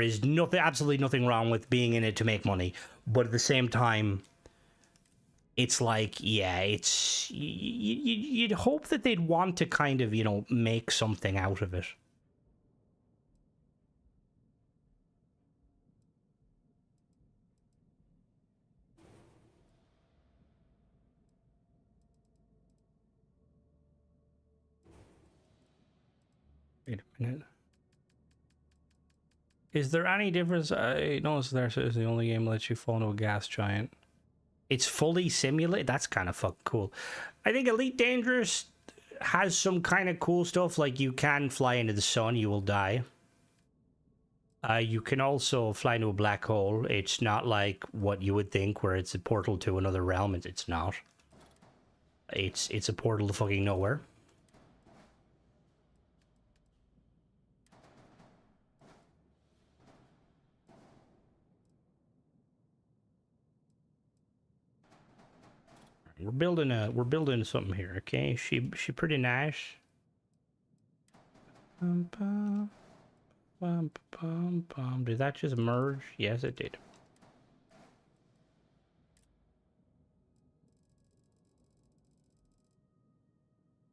is absolutely nothing wrong with being in it to make money, but at the same time, it's like, yeah, it's you'd hope that they'd want to kind of, you know, make something out of it. Wait a minute. Is there any difference? I noticed this is the only game that lets you fall into a gas giant. It's fully simulated. That's kind of fucking cool. I think Elite Dangerous has some kind of cool stuff. Like, you can fly into the sun, you will die. You can also fly into a black hole. It's not like what you would think, where it's a portal to another realm. It's not. It's a portal to fucking nowhere. We're building something here, okay? She pretty nice. Did that just merge? Yes, it did.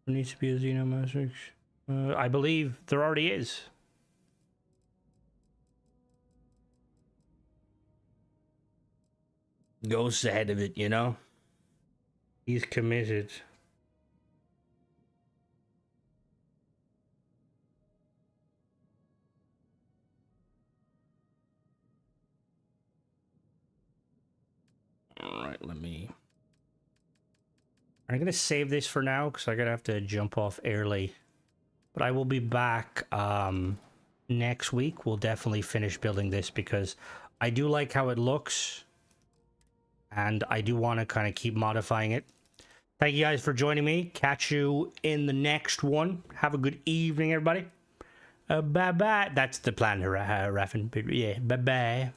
There needs to be a Xenomatrix. I believe there already is. Ghosts ahead of it, you know? He's committed. All right, I'm gonna save this for now because I'm gonna have to jump off early. But I will be back next week. We'll definitely finish building this because I do like how it looks. And I do want to kind of keep modifying it. Thank you guys for joining me. Catch you in the next one. Have a good evening, everybody. Bye-bye. That's the plan, Raffin. Yeah, bye-bye.